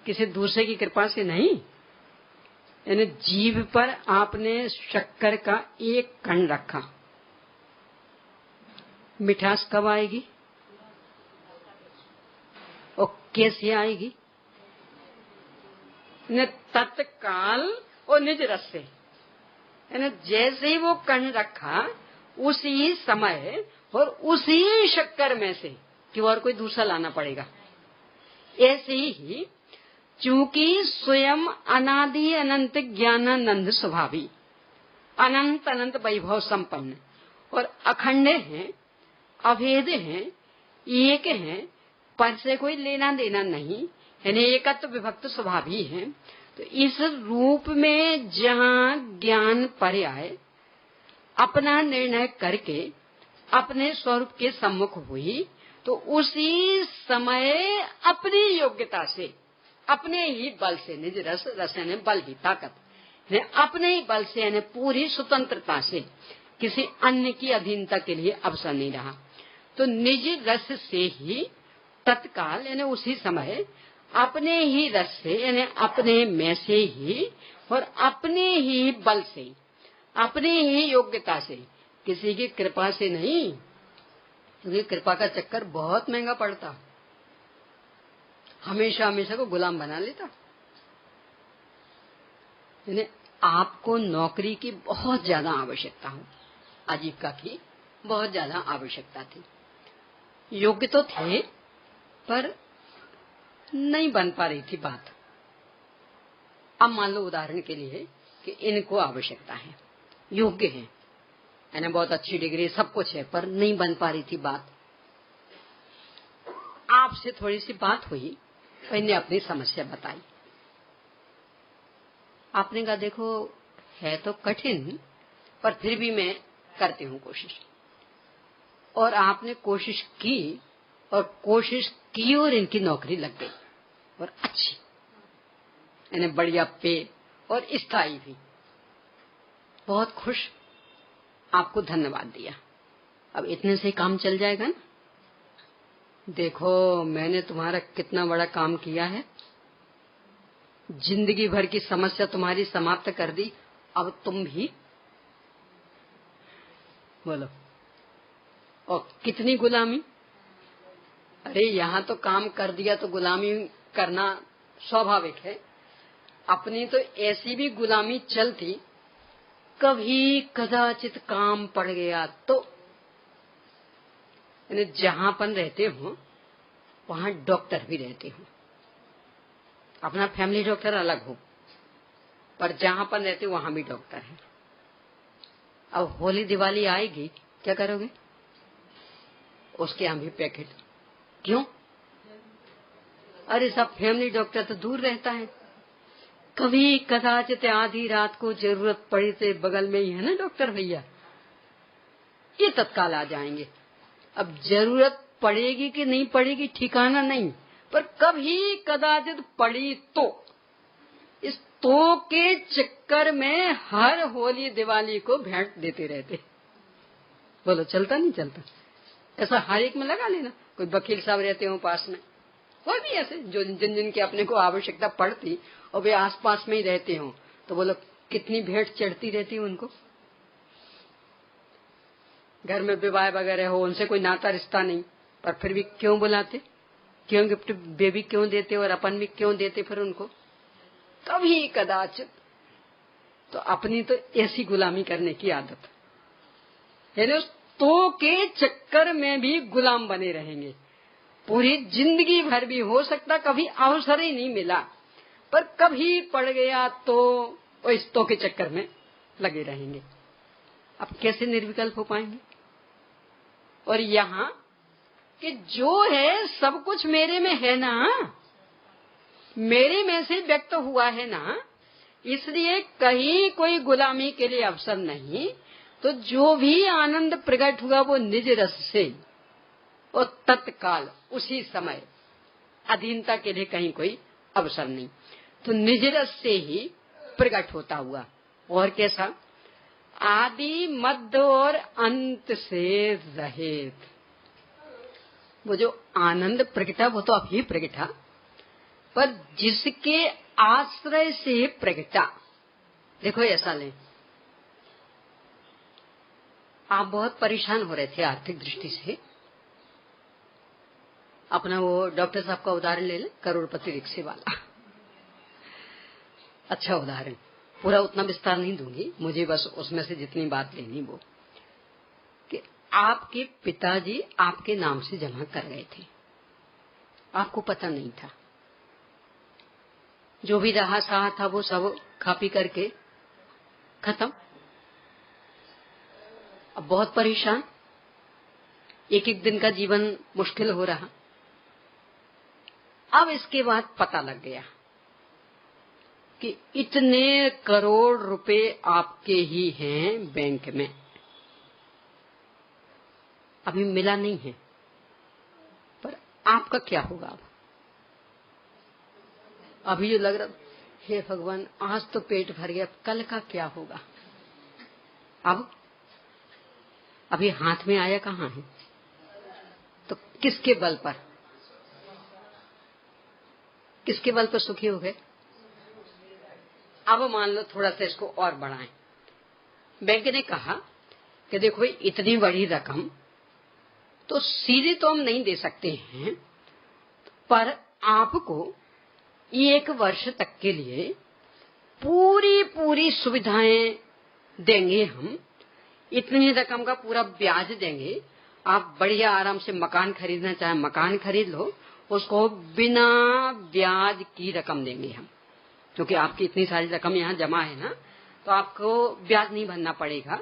S1: किसी दूसरे की कृपा से नहीं। यानी जीभ पर आपने शक्कर का एक कण रखा, मिठास कब आएगी और कैसे आएगी। तत्काल और निज रस से, यानी जैसे ही वो कण रखा उसी समय और उसी शक्कर में से, कि और कोई दूसरा लाना पड़ेगा। ऐसे ही चूंकि स्वयं अनादि अनंत ज्ञानानंद स्वभावी, अनंत अनंत वैभव संपन्न और अखंड हैं, अभेद हैं, एक हैं, पर से कोई लेना देना नहीं, यानी एकत्व विभक्त स्वभावी है। तो इस रूप में जहाँ ज्ञान पर्याय अपना निर्णय करके अपने स्वरूप के सम्मुख हुई, तो उसी समय अपनी योग्यता से, अपने ही बल से, निज रस, रस यानी बल ही ताकत, अपने ही बल से यानी पूरी स्वतंत्रता से, किसी अन्य की अधीनता के लिए अवसर नहीं रहा। तो निज रस से ही तत्काल यानी उसी समय अपने ही रस से यानी अपने में से ही और अपने ही बल से, अपने ही योग्यता से, किसी की कृपा से नहीं, क्योंकि कृपा का चक्कर बहुत महंगा पड़ता, हमेशा हमेशा को गुलाम बना लेता। यानी आपको नौकरी की बहुत ज्यादा आवश्यकता हो, आजीविका की बहुत ज्यादा आवश्यकता थी, योग्य तो थे पर नहीं बन पा रही थी बात। अब मान लो उदाहरण के लिए कि इनको आवश्यकता है, योग्य है, यानी बहुत अच्छी डिग्री सब कुछ है, पर नहीं बन पा रही थी बात। आपसे थोड़ी सी बात हुई तो इन्हें अपनी समस्या बताई। आपने कहा देखो है तो कठिन, पर फिर भी मैं करती हूँ कोशिश। और आपने कोशिश की और इनकी नौकरी लग गई, और अच्छी, यानी बढ़िया पे और स्थायी भी। बहुत खुश, आपको धन्यवाद दिया। अब इतने से काम चल जाएगा ना। देखो मैंने तुम्हारा कितना बड़ा काम किया है, जिंदगी भर की समस्या तुम्हारी समाप्त कर दी, अब तुम भी बोलो। और कितनी गुलामी, अरे यहाँ तो काम कर दिया तो गुलामी करना स्वाभाविक है। अपनी तो ऐसी भी गुलामी चलती, कभी कदाचित काम पड़ गया तो, यानी जहां अपन रहते हो वहां डॉक्टर भी रहते हो, अपना फैमिली डॉक्टर अलग हो, पर जहां अपन रहते हो वहां भी डॉक्टर है। अब होली दिवाली आएगी, क्या करोगे, उसके यहाँ भी पैकेट। क्यों, अरे सब फैमिली डॉक्टर तो दूर रहता है, कभी कदाचित आधी रात को जरूरत पड़ी तो बगल में ही है ना डॉक्टर भैया, ये तत्काल आ जाएंगे। अब जरूरत पड़ेगी कि नहीं पड़ेगी ठिकाना नहीं, पर कभी कदाचित पड़ी तो, इस तो के चक्कर में हर होली दिवाली को भेंट देते रहते। बोलो चलता नहीं चलता, ऐसा हर एक में लगा लेना। कोई वकील साहब रहते हो पास में, कोई भी ऐसे जो जिन जिन की अपने को आवश्यकता पड़ती और वे आसपास में ही रहते हो, तो बोलो कितनी भेंट चढ़ती रहती है उनको। घर में विवाह वगैरह हो, उनसे कोई नाता रिश्ता नहीं, पर फिर भी क्यों बुलाते, क्यों गिफ्ट बेबी क्यों देते और अपन भी क्यों देते फिर उनको। कभी कदाचित तो अपनी तो ऐसी गुलामी करने की आदत, यानी उस तो के चक्कर में भी गुलाम बने रहेंगे। पूरी जिंदगी भर भी हो सकता कभी अवसर ही नहीं मिला, पर कभी पड़ गया तो इस तो के चक्कर में लगे रहेंगे। अब कैसे निर्विकल्प हो पाएंगे। और यहाँ कि जो है सब कुछ मेरे में है ना, मेरे में से व्यक्त हुआ है ना, इसलिए कहीं कोई गुलामी के लिए अवसर नहीं। तो जो भी आनंद प्रकट हुआ वो निज रस से और तत्काल उसी समय, अधीनता के लिए कहीं कोई अवसर नहीं। तो निज रस से ही प्रकट होता हुआ। और कैसा, आदि मध्य और अंत से रहित। वो जो आनंद प्रगटा वो तो अभी प्रगटा, पर जिसके आश्रय से प्रगटा। देखो ऐसा लें, आप बहुत परेशान हो रहे थे आर्थिक दृष्टि से। अपना वो डॉक्टर साहब का उदाहरण ले लें, करोड़पति रिक्शे वाला। अच्छा उदाहरण, पूरा उतना विस्तार नहीं दूंगी, मुझे बस उसमें से जितनी बात लेनी वो कि आपके पिताजी आपके नाम से जमा कर गए थे, आपको पता नहीं था। जो भी रहा सहा था वो सब खा पी करके खत्म। अब बहुत परेशान, एक एक दिन का जीवन मुश्किल हो रहा। अब इसके बाद पता लग गया कि इतने करोड़ रुपए आपके ही हैं बैंक में, अभी मिला नहीं है, पर आपका क्या होगा। अब अभी जो लग रहा, हे भगवान आज तो पेट भर गया, कल का क्या होगा। अब अभी हाथ में आया कहाँ है, तो किसके बल पर, किसके बल पर सुखी हो गए। अब मान लो थोड़ा सा इसको और बढ़ाएं। बैंक ने कहा कि देखो इतनी बड़ी रकम तो सीधे तो हम नहीं दे सकते हैं, पर आपको 1 वर्ष तक के लिए पूरी पूरी सुविधाएं देंगे हम। इतनी रकम का पूरा ब्याज देंगे, आप बढ़िया आराम से मकान खरीदना चाहे मकान खरीद लो, उसको बिना ब्याज की रकम देंगे हम। क्योंकि आपकी इतनी सारी रकम यहाँ जमा है ना, तो आपको ब्याज नहीं भरना पड़ेगा।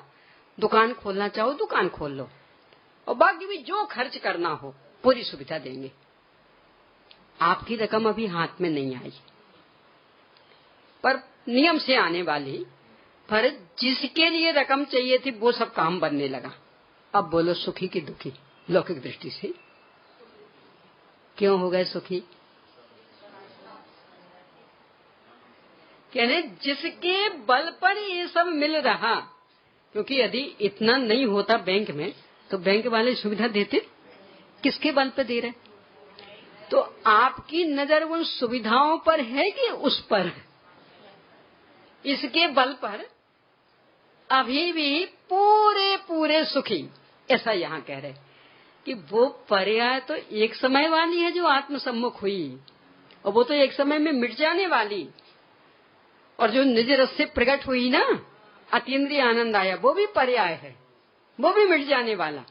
S1: दुकान खोलना चाहो दुकान खोल लो, और बाकी भी जो खर्च करना हो पूरी सुविधा देंगे। आपकी रकम अभी हाथ में नहीं आई, पर नियम से आने वाली, पर जिसके लिए रकम चाहिए थी वो सब काम बनने लगा। अब बोलो सुखी की दुखी लौकिक दृष्टि से। क्यों हो गए सुखी, कहने जिसके बल पर ये सब मिल रहा। क्योंकि यदि इतना नहीं होता बैंक में तो बैंक वाले सुविधा देते, किसके बल पर दे रहे। तो आपकी नजर उन सुविधाओं पर है कि उस पर, इसके बल पर अभी भी पूरे पूरे सुखी। ऐसा यहाँ कह रहे कि वो पर्याय तो एक समय वाली है जो आत्मसम्मुख हुई, और वो तो एक समय में मिट जाने वाली। और जो निज रस से प्रकट हुई ना, अतीन्द्रिय आनंद आया, वो भी पर्याय है, वो भी मिट जाने वाला।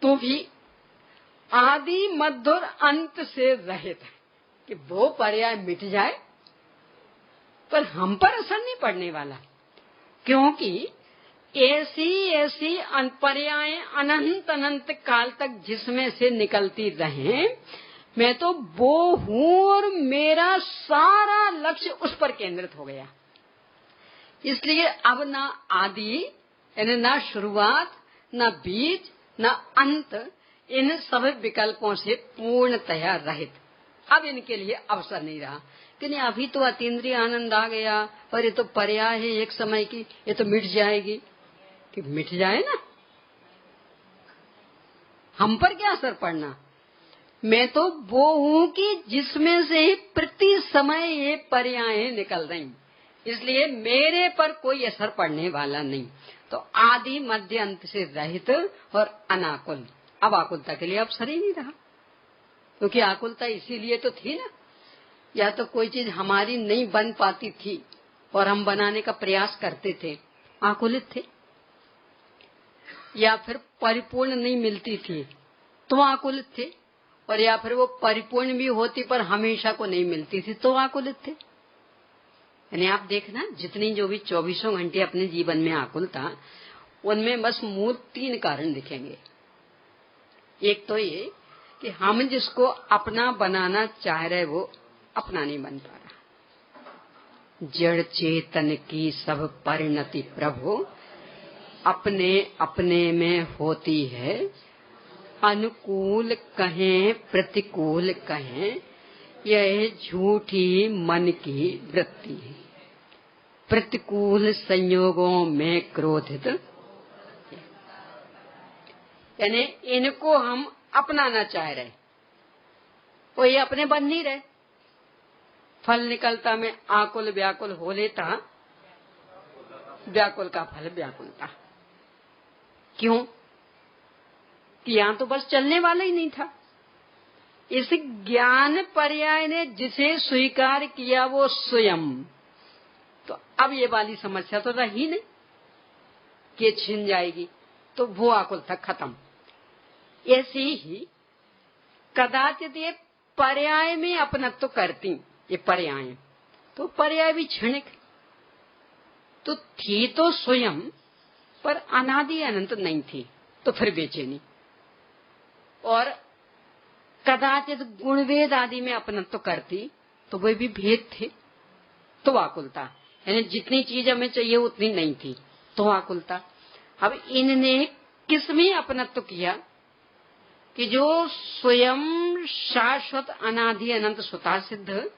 S1: तो भी आदि मध्य और अंत से रहित है कि वो पर्याय मिट जाए, पर हम पर असर नहीं पड़ने वाला। क्योंकि ऐसी ऐसी पर्याय अनंत अनंत काल तक जिसमें से निकलती रहें, मैं तो वो हूं और मेरा सारा लक्ष्य उस पर केंद्रित हो गया। इसलिए अब ना आदि यानी ना शुरुआत, ना बीज, ना अंत, इन सब विकल्पों से पूर्णतया रहित। अब इनके लिए अवसर नहीं रहा कि नहीं अभी तो अतीन्द्रिय आनंद आ गया, पर ये तो पर्याय है एक समय की, ये तो मिट जाएगी। कि मिट जाए ना, हम पर क्या असर पड़ना। मैं तो वो हूं कि जिसमें से ही प्रति समय ये पर्याय निकल रही। इसलिए मेरे पर कोई असर पड़ने वाला नहीं। तो आदि मध्य अंत से रहित और अनाकुल। अब आकुलता के लिए अवसर ही नहीं रहा, क्योंकि आकुलता इसीलिए तो थी ना, या तो कोई चीज हमारी नहीं बन पाती थी और हम बनाने का प्रयास करते थे, आकुलित थे, या फिर परिपूर्ण नहीं मिलती थी तो आकुलित थे, और या फिर वो परिपूर्ण भी होती पर हमेशा को नहीं मिलती थी तो आकुलित थे। यानी आप देखना, जितनी जो भी 24 घंटे अपने जीवन में आकुलता, उनमें बस मूल 3 कारण दिखेंगे। एक तो ये कि हम जिसको अपना बनाना चाह रहे वो अपना नहीं बन पा रहा। जड़ चेतन की सब परिणति प्रभु अपने अपने में होती है, अनुकूल कहें प्रतिकूल कहें, यह झूठी मन की वृत्ति है। प्रतिकूल संयोगों में क्रोधित, यानी इनको हम अपनाना चाह रहे, वो ये अपने बन नहीं रहे। फल निकलता में आकुल व्याकुल हो लेता, व्याकुल का फल व्याकुलता। क्यों? कि यहां तो बस चलने वाला ही नहीं था। इस ज्ञान पर्याय ने जिसे स्वीकार किया वो स्वयं, तो अब ये वाली समस्या तो रही नहीं कि छिन जाएगी, तो वो आकुल तक खत्म। ऐसे ही कदाचित ये पर्याय में अपनत्व करती, ये पर्याय तो पर्याय भी क्षणिक तो थी, तो स्वयं पर अनादि अनंत नहीं थी, तो फिर बेचैनी। और कदाचित गुणवेद आदि में अपनत्व करती, तो वे भी भेद थे, तो आकुलता। यानी जितनी चीज हमें चाहिए उतनी नहीं थी, तो आकुलता। अब इनने किसमें अपनत्व किया कि जो स्वयं शाश्वत अनादि अनंत स्वतः सिद्ध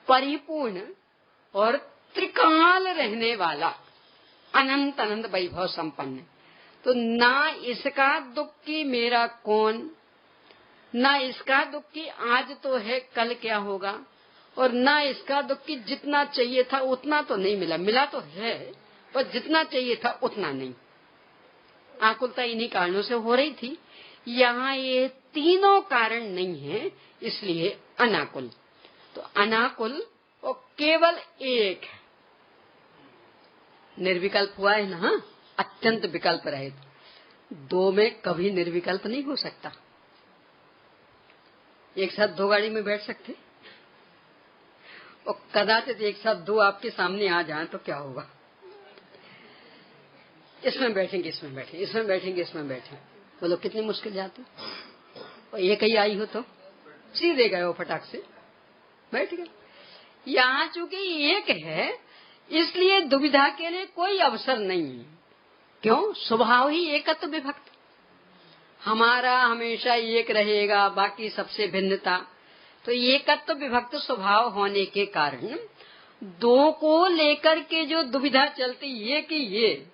S1: परिपूर्ण और त्रिकाल रहने वाला अनंत अनंत वैभव संपन्न, तो ना इसका दुख की मेरा कौन, ना इसका दुख की आज तो है कल क्या होगा, और ना इसका दुख की जितना चाहिए था उतना तो नहीं मिला, मिला तो है पर जितना चाहिए था उतना नहीं। आकुलता इन्हीं कारणों से हो रही थी। यहाँ ये तीनों कारण नहीं है, इसलिए अनाकुल। तो अनाकुल और केवल एक है, निर्विकल्प हुआ है ना, अत्यंत विकल्प रहित। दो में कभी निर्विकल्प नहीं हो सकता। एक साथ 2 गाड़ी में बैठ सकते, और कदाचित एक साथ 2 आपके सामने आ जाएं तो क्या होगा? इसमें बैठेंगे, इसमें बैठेंगे, इसमें बैठेंगे, इसमें बैठेंगे, बोलो कितनी मुश्किल जाती। और एक ही आई हो तो सीधे गए हो, फटाक से बैठ गए। यहाँ चूंकि एक है, इसलिए दुविधा के लिए कोई अवसर नहीं है। क्यों? स्वभाव ही एकत्व विभक्त, हमारा हमेशा एक रहेगा, बाकी सबसे भिन्नता। तो एकत्व विभक्त स्वभाव होने के कारण 2 को लेकर के जो दुविधा चलती ये कि ये,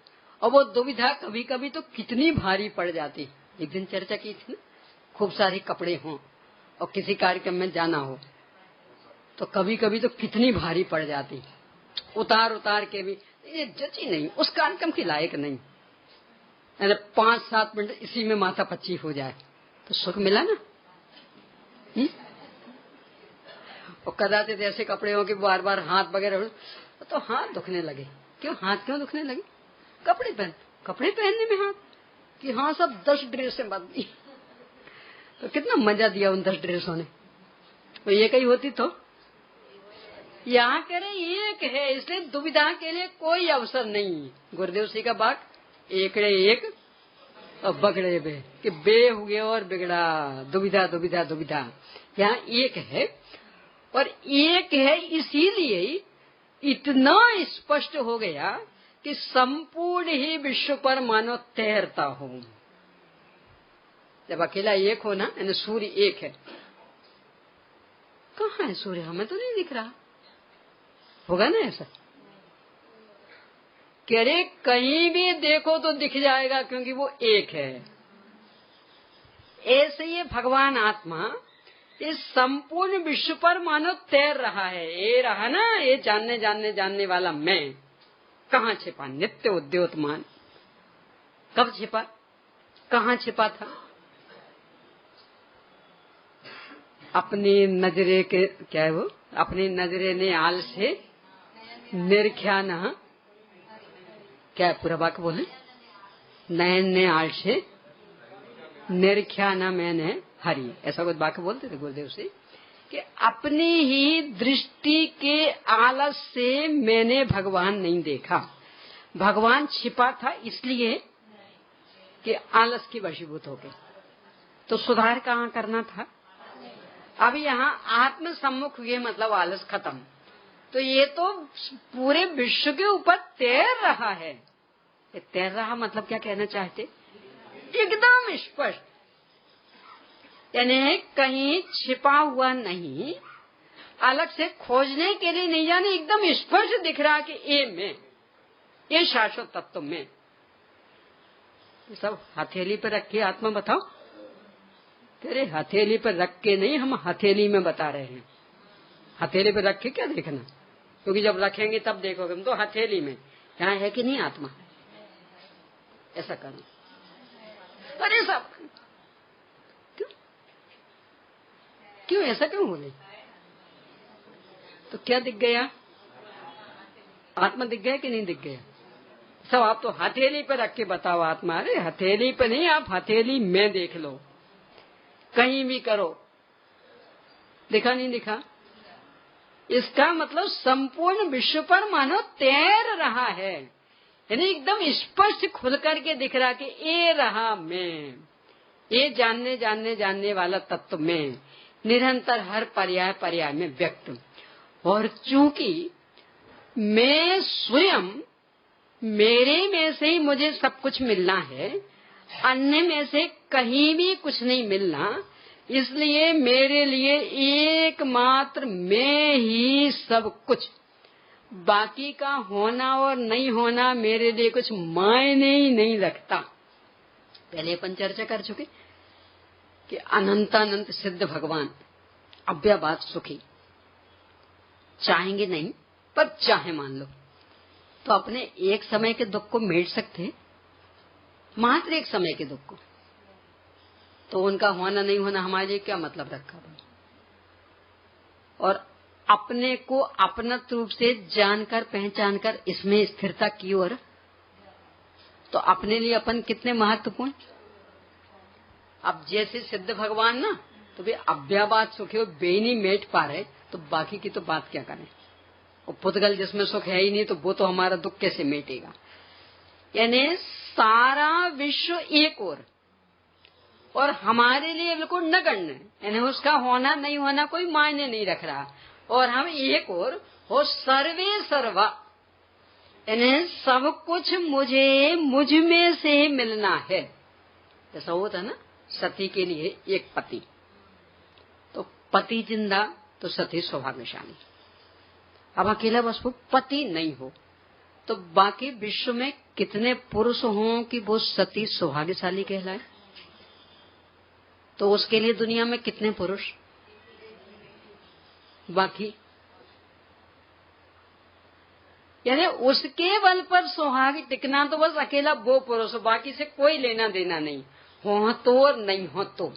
S1: और वो दुविधा कभी कभी तो कितनी भारी पड़ जाती। एक दिन चर्चा की थी ना, खूब सारे कपड़े हों और किसी कार्यक्रम में जाना हो, तो कभी कभी तो कितनी भारी पड़ जाती, उतार उतार के भी ये जची नहीं, उस कार्यक्रम की लायक नहीं। 5-7 मिनट इसी में माथा पच्ची हो जाए तो सुख मिला ना। और कदाचित ऐसे कपड़े हो कि बार बार हाथ वगैरह तो हाथ दुखने लगे। क्यों हाथ क्यों दुखने लगे? कपड़े पहनने में हाथ कि हाँ सब 10 ड्रेसें बदली, तो कितना मजा दिया उन 10 ड्रेसों ने। तो ये कहीं होती तो यहाँ कह रहे एक है, इसलिए दुविधा के लिए कोई अवसर नहीं। गुरुदेव सिंह का बात, एकड़े एक और बगड़े बे, कि बे हुए और बिगड़ा, दुविधा दुविधा दुविधा। यहाँ एक है, और एक है इसीलिए इतना स्पष्ट हो गया कि संपूर्ण ही विश्व पर मानो तैरता हो। जब अकेला एक हो ना, यानी सूर्य एक है, कहाँ है सूर्य? हमें तो नहीं दिख रहा, होगा ना ऐसा? कह रहे कहीं भी देखो तो दिख जाएगा, क्योंकि वो एक है। ऐसे ही भगवान आत्मा इस संपूर्ण विश्व पर मानो तैर रहा है। ये रहा ना, ये जानने वाला मैं कहाँ छिपा? नित्य उद्योतमान कब छिपा? कहाँ छिपा था? अपनी नजरे के, क्या है वो, अपनी नजरे ने आल से निरख्या न, क्या पूरा वाक्य बोले? नयन ने आल से निरख्या न मैंने हरि, ऐसा कुछ वाक्य बोलते थे गुरुदेव से, कि अपनी ही दृष्टि के आलस से मैंने भगवान नहीं देखा। भगवान छिपा था इसलिए कि आलस की वशीभूत हो गए। तो सुधार कहाँ करना था? अब यहाँ आत्म सम्मुख हुए मतलब आलस खत्म। तो ये तो पूरे विश्व के ऊपर तैर रहा है। तैर रहा मतलब क्या कहना चाहते? एकदम स्पष्ट, यानी कहीं छिपा हुआ नहीं, अलग से खोजने के लिए नहीं जाने, एकदम स्पष्ट दिख रहा कि ये मैं, ये शाश्वत तत्व में। सब हथेली पर रख के आत्मा बताओ। तेरे हथेली पर रख के नहीं, हम हथेली में बता रहे हैं। हथेली पर रख के क्या देखना? क्योंकि जब रखेंगे तब देखोगे। हम तो हथेली में, यहाँ है कि नहीं आत्मा? ऐसा करो। अरे सब क्यों ऐसा क्यों बोले? तो क्या दिख गया? आत्मा दिख गया कि नहीं दिख गया? सब आप तो हथेली पर रख के बताओ आत्मा। अरे हथेली पर नहीं, आप हथेली में देख लो, कहीं भी करो। दिखा नहीं दिखा? इसका मतलब संपूर्ण विश्व पर मानो तैर रहा है, यानी एकदम स्पष्ट खुल करके दिख रहा कि ये रहा मैं, ये जानने वाला तत्व में, निरंतर हर पर्याय में व्यक्त। और चूंकि मैं स्वयं, मेरे में से ही मुझे सब कुछ मिलना है, अन्य में से कहीं भी कुछ नहीं मिलना, इसलिए मेरे लिए एकमात्र मैं ही सब कुछ। बाकी का होना और नहीं होना मेरे लिए कुछ मायने ही नहीं रखता। पहले अपन चर्चा कर चुके कि अनंतानंत सिद्ध भगवान अव्ययवाद सुखी, चाहेंगे नहीं पर चाहे मान लो तो अपने एक समय के दुख को मेट सकते, मात्र एक समय के दुख को। तो उनका होना नहीं होना हमारे लिए क्या मतलब रखा? और अपने को अपनत रूप से जानकर पहचानकर इसमें स्थिरता की ओर, तो अपने लिए अपन कितने महत्वपूर्ण। अब जैसे सिद्ध भगवान ना, तो वे अव्ययवाद सुखी बे नहीं मेट पा रहे, तो बाकी की तो बात क्या करें। और पुद्गल जिसमें सुख है ही नहीं, तो वो तो हमारा दुख कैसे मेटेगा। यानी सारा विश्व एक और हमारे लिए बिल्कुल नगण्य, यानी उसका होना नहीं होना कोई मायने नहीं रख रहा, और हम एक और सर्वे सर्वा, यानी सब कुछ मुझे मुझ में से मिलना है। ऐसा होता ना सती के लिए एक पति, तो पति जिंदा तो सती सौभाग्यशाली। अब अकेला बस वो पति नहीं हो, तो बाकी विश्व में कितने पुरुष हों कि वो सती सौभाग्यशाली कहलाए। तो उसके लिए दुनिया में कितने पुरुष, बाकी यानी उसके बल पर सुहाग टिकना तो बस अकेला वो पुरुष, बाकी से कोई लेना देना नहीं, हो तो और नहीं हो तो।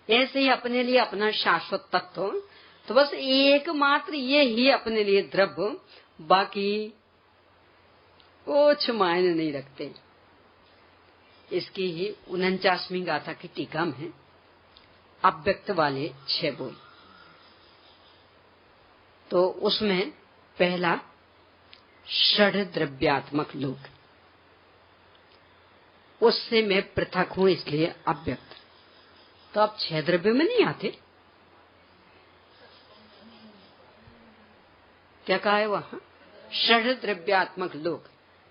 S1: ऐसे ही अपने लिए अपना शाश्वत तत्व, तो बस एकमात्र ये ही अपने लिए द्रव्य, बाकी कुछ मायने नहीं रखते। इसकी ही 49वीं गाथा की टीका में अव्यक्त वाले 6 बोल, तो उसमें पहला षड द्रव्यात्मक लोक, उससे मैं पृथक हूं इसलिए अव्यक्त। तो आप 6 द्रव्यों में नहीं आते, क्या कहा है वहां? षड द्रव्यात्मक लोक,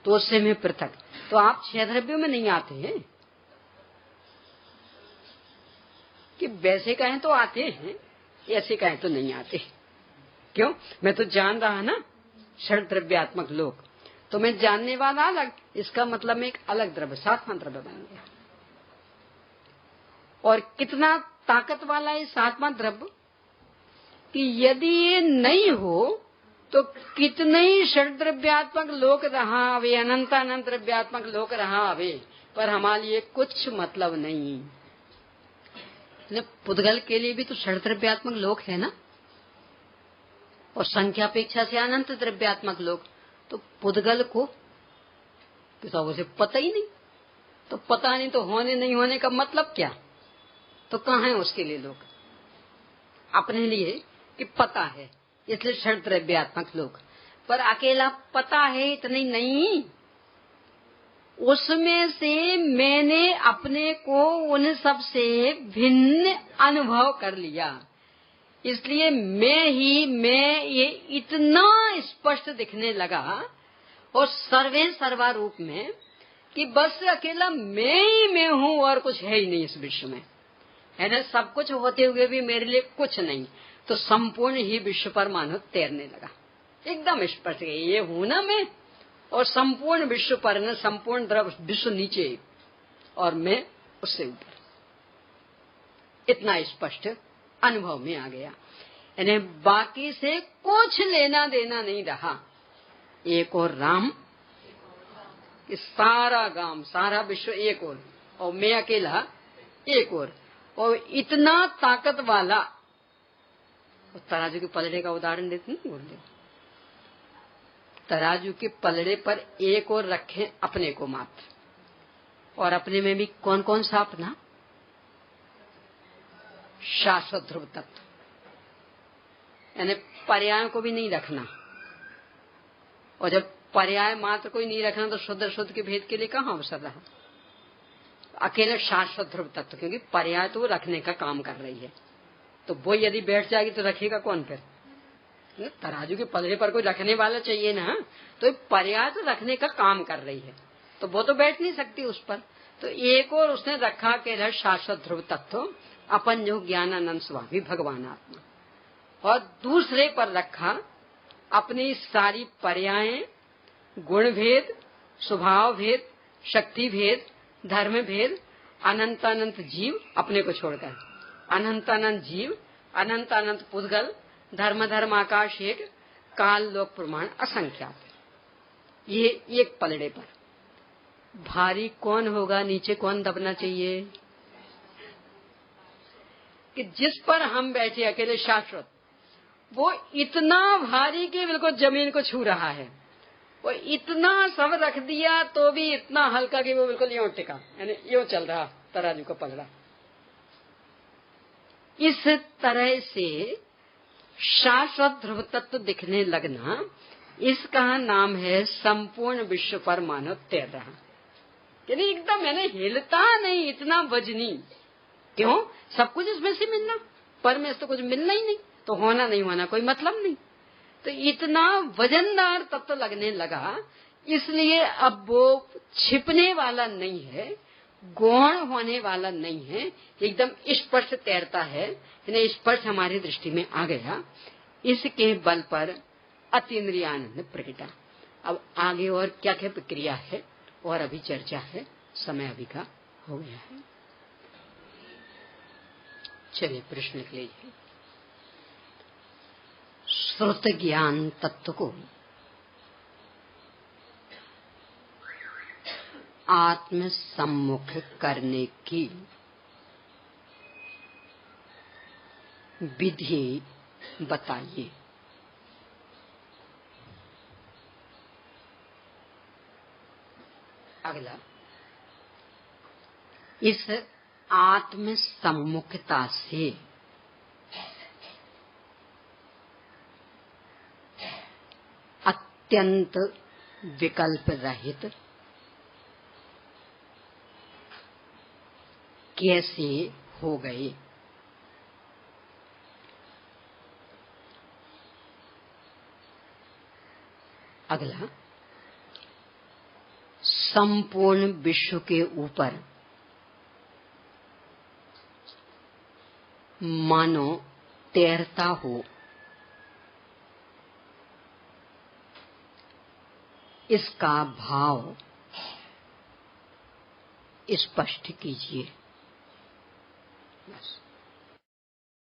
S1: तो उससे मैं पृथक। तो आप 6 द्रव्यों में नहीं आते हैं कि वैसे कहें तो आते हैं, ऐसे कहें तो नहीं आते। क्यों? मैं तो जान रहा ना षड द्रव्यात्मक लोक, तो मैं जानने वाला अलग, इसका मतलब मैं एक अलग द्रव्य, 7वां द्रव्य बन गया। और कितना ताकत वाला है 7वां द्रव्य, कि यदि ये नहीं हो तो कितने ही षड्द्रव्यात्मक लोक रहा हवे, अनंत अनंत द्रव्यात्मक लोक रहा हवे, पर हमारे लिए कुछ मतलब नहीं। पुद्गल के लिए भी तो षड्द्रव्यात्मक लोक है ना, और संख्या अपेक्षा से अनंत द्रव्यात्मक लोक। तो पुद्गल को उसे पता ही नहीं, तो पता नहीं तो होने नहीं होने का मतलब क्या? तो कहाँ है उसके लिए लोक? अपने लिए कि पता है, इसलिए षड्द्रव्यात्मक लोक। पर अकेला पता है इतनी नहीं, उसमें से मैंने अपने को उन सब से भिन्न अनुभव कर लिया, इसलिए मैं ये इतना स्पष्ट दिखने लगा और सर्वे सर्वा रूप में कि बस अकेला मैं ही मैं हूँ और कुछ है ही नहीं इस विश्व में, है ना। सब कुछ होते हुए भी मेरे लिए कुछ नहीं, तो संपूर्ण ही विश्व पर मानो तैरने लगा, एकदम स्पष्ट है ये हूं ना मैं, और संपूर्ण विश्व पर न, संपूर्ण द्रव विश्व नीचे और मैं उससे ऊपर, इतना स्पष्ट अनुभव में आ गया। यानी बाकी से कुछ लेना देना नहीं रहा। एक और राम कि सारा गांव सारा विश्व एक और मैं अकेला एक और इतना ताकत वाला। तराजू के पलड़े का उदाहरण देते नहीं, बोल तराजू के पलड़े पर एक और रखें अपने को मात्र, और अपने में भी कौन कौन सा अपना? शाश्वत ध्रुव तत्व, यानी पर्यायों को भी नहीं रखना। और जब पर्याय मात्र कोई नहीं रखना तो शुद्ध शुद्ध के भेद के लिए कहाँ अवसर रहा? अकेले शाश्वत ध्रुव तत्व, क्योंकि पर्याय तो रखने का काम कर रही है, तो वो यदि बैठ जाएगी तो रखेगा कौन फिर? तराजू के पलड़े पर कोई रखने वाला चाहिए ना, तो पर्याय तो रखने का काम कर रही है, तो वो तो बैठ नहीं सकती उस पर। तो एक और उसने रखा केवल शाश्वत ध्रुव तत्व, अपन जो ज्ञानानंद स्वामी भगवान आत्मा, और दूसरे पर रखा अपनी सारी पर्यायें, गुण भेद, स्वभाव भेद, शक्ति भेद, धर्म भेद, अनंत अनंत जीव अपने को छोड़कर, अनंत अनंत जीव, अनंत अनंत पुद्गल, धर्म धर्म आकाश एक, काल लोक प्रमाण असंख्यात, ये एक पलड़े पर। भारी कौन होगा, नीचे कौन दबना चाहिए? कि जिस पर हम बैठे अकेले शाश्वत, वो इतना भारी कि बिल्कुल जमीन को छू रहा है, वो इतना सब रख दिया तो भी इतना हल्का कि वो बिल्कुल यूं टिका, यानी यूं चल रहा तराजू का पलड़ा। इस तरह से शाश्वत ध्रुव तत्व दिखने लगना, इसका नाम है संपूर्ण विश्व पर मानव तैर रहा, यानी एकदम मैंने हिलता नहीं, इतना वजनी। क्यों? सब कुछ इसमें से मिलना, पर में तो कुछ मिलना ही नहीं, तो होना नहीं होना कोई मतलब नहीं, तो इतना वजनदार तत्व लगने लगा। इसलिए अब वो छिपने वाला नहीं है, गौण होने वाला नहीं है, एकदम स्पष्ट तैरता है, यानी स्पष्ट हमारी दृष्टि में आ गया। इसके बल पर अतीन्द्रियानंद प्रकटा। अब आगे और क्या क्या प्रक्रिया है और अभी चर्चा है, समय अभी का हो गया है। चलिए प्रश्न के लिए, श्रुत ज्ञान तत्व को आत्म सम्मुख करने की विधि बताइए। अगला, इस आत्म सम्मुखता से अत्यंत विकल्प रहित कैसे हो गए? अगला, संपूर्ण विश्व के ऊपर मानो तैरता हो, इसका भाव स्पष्ट कीजिए। बस।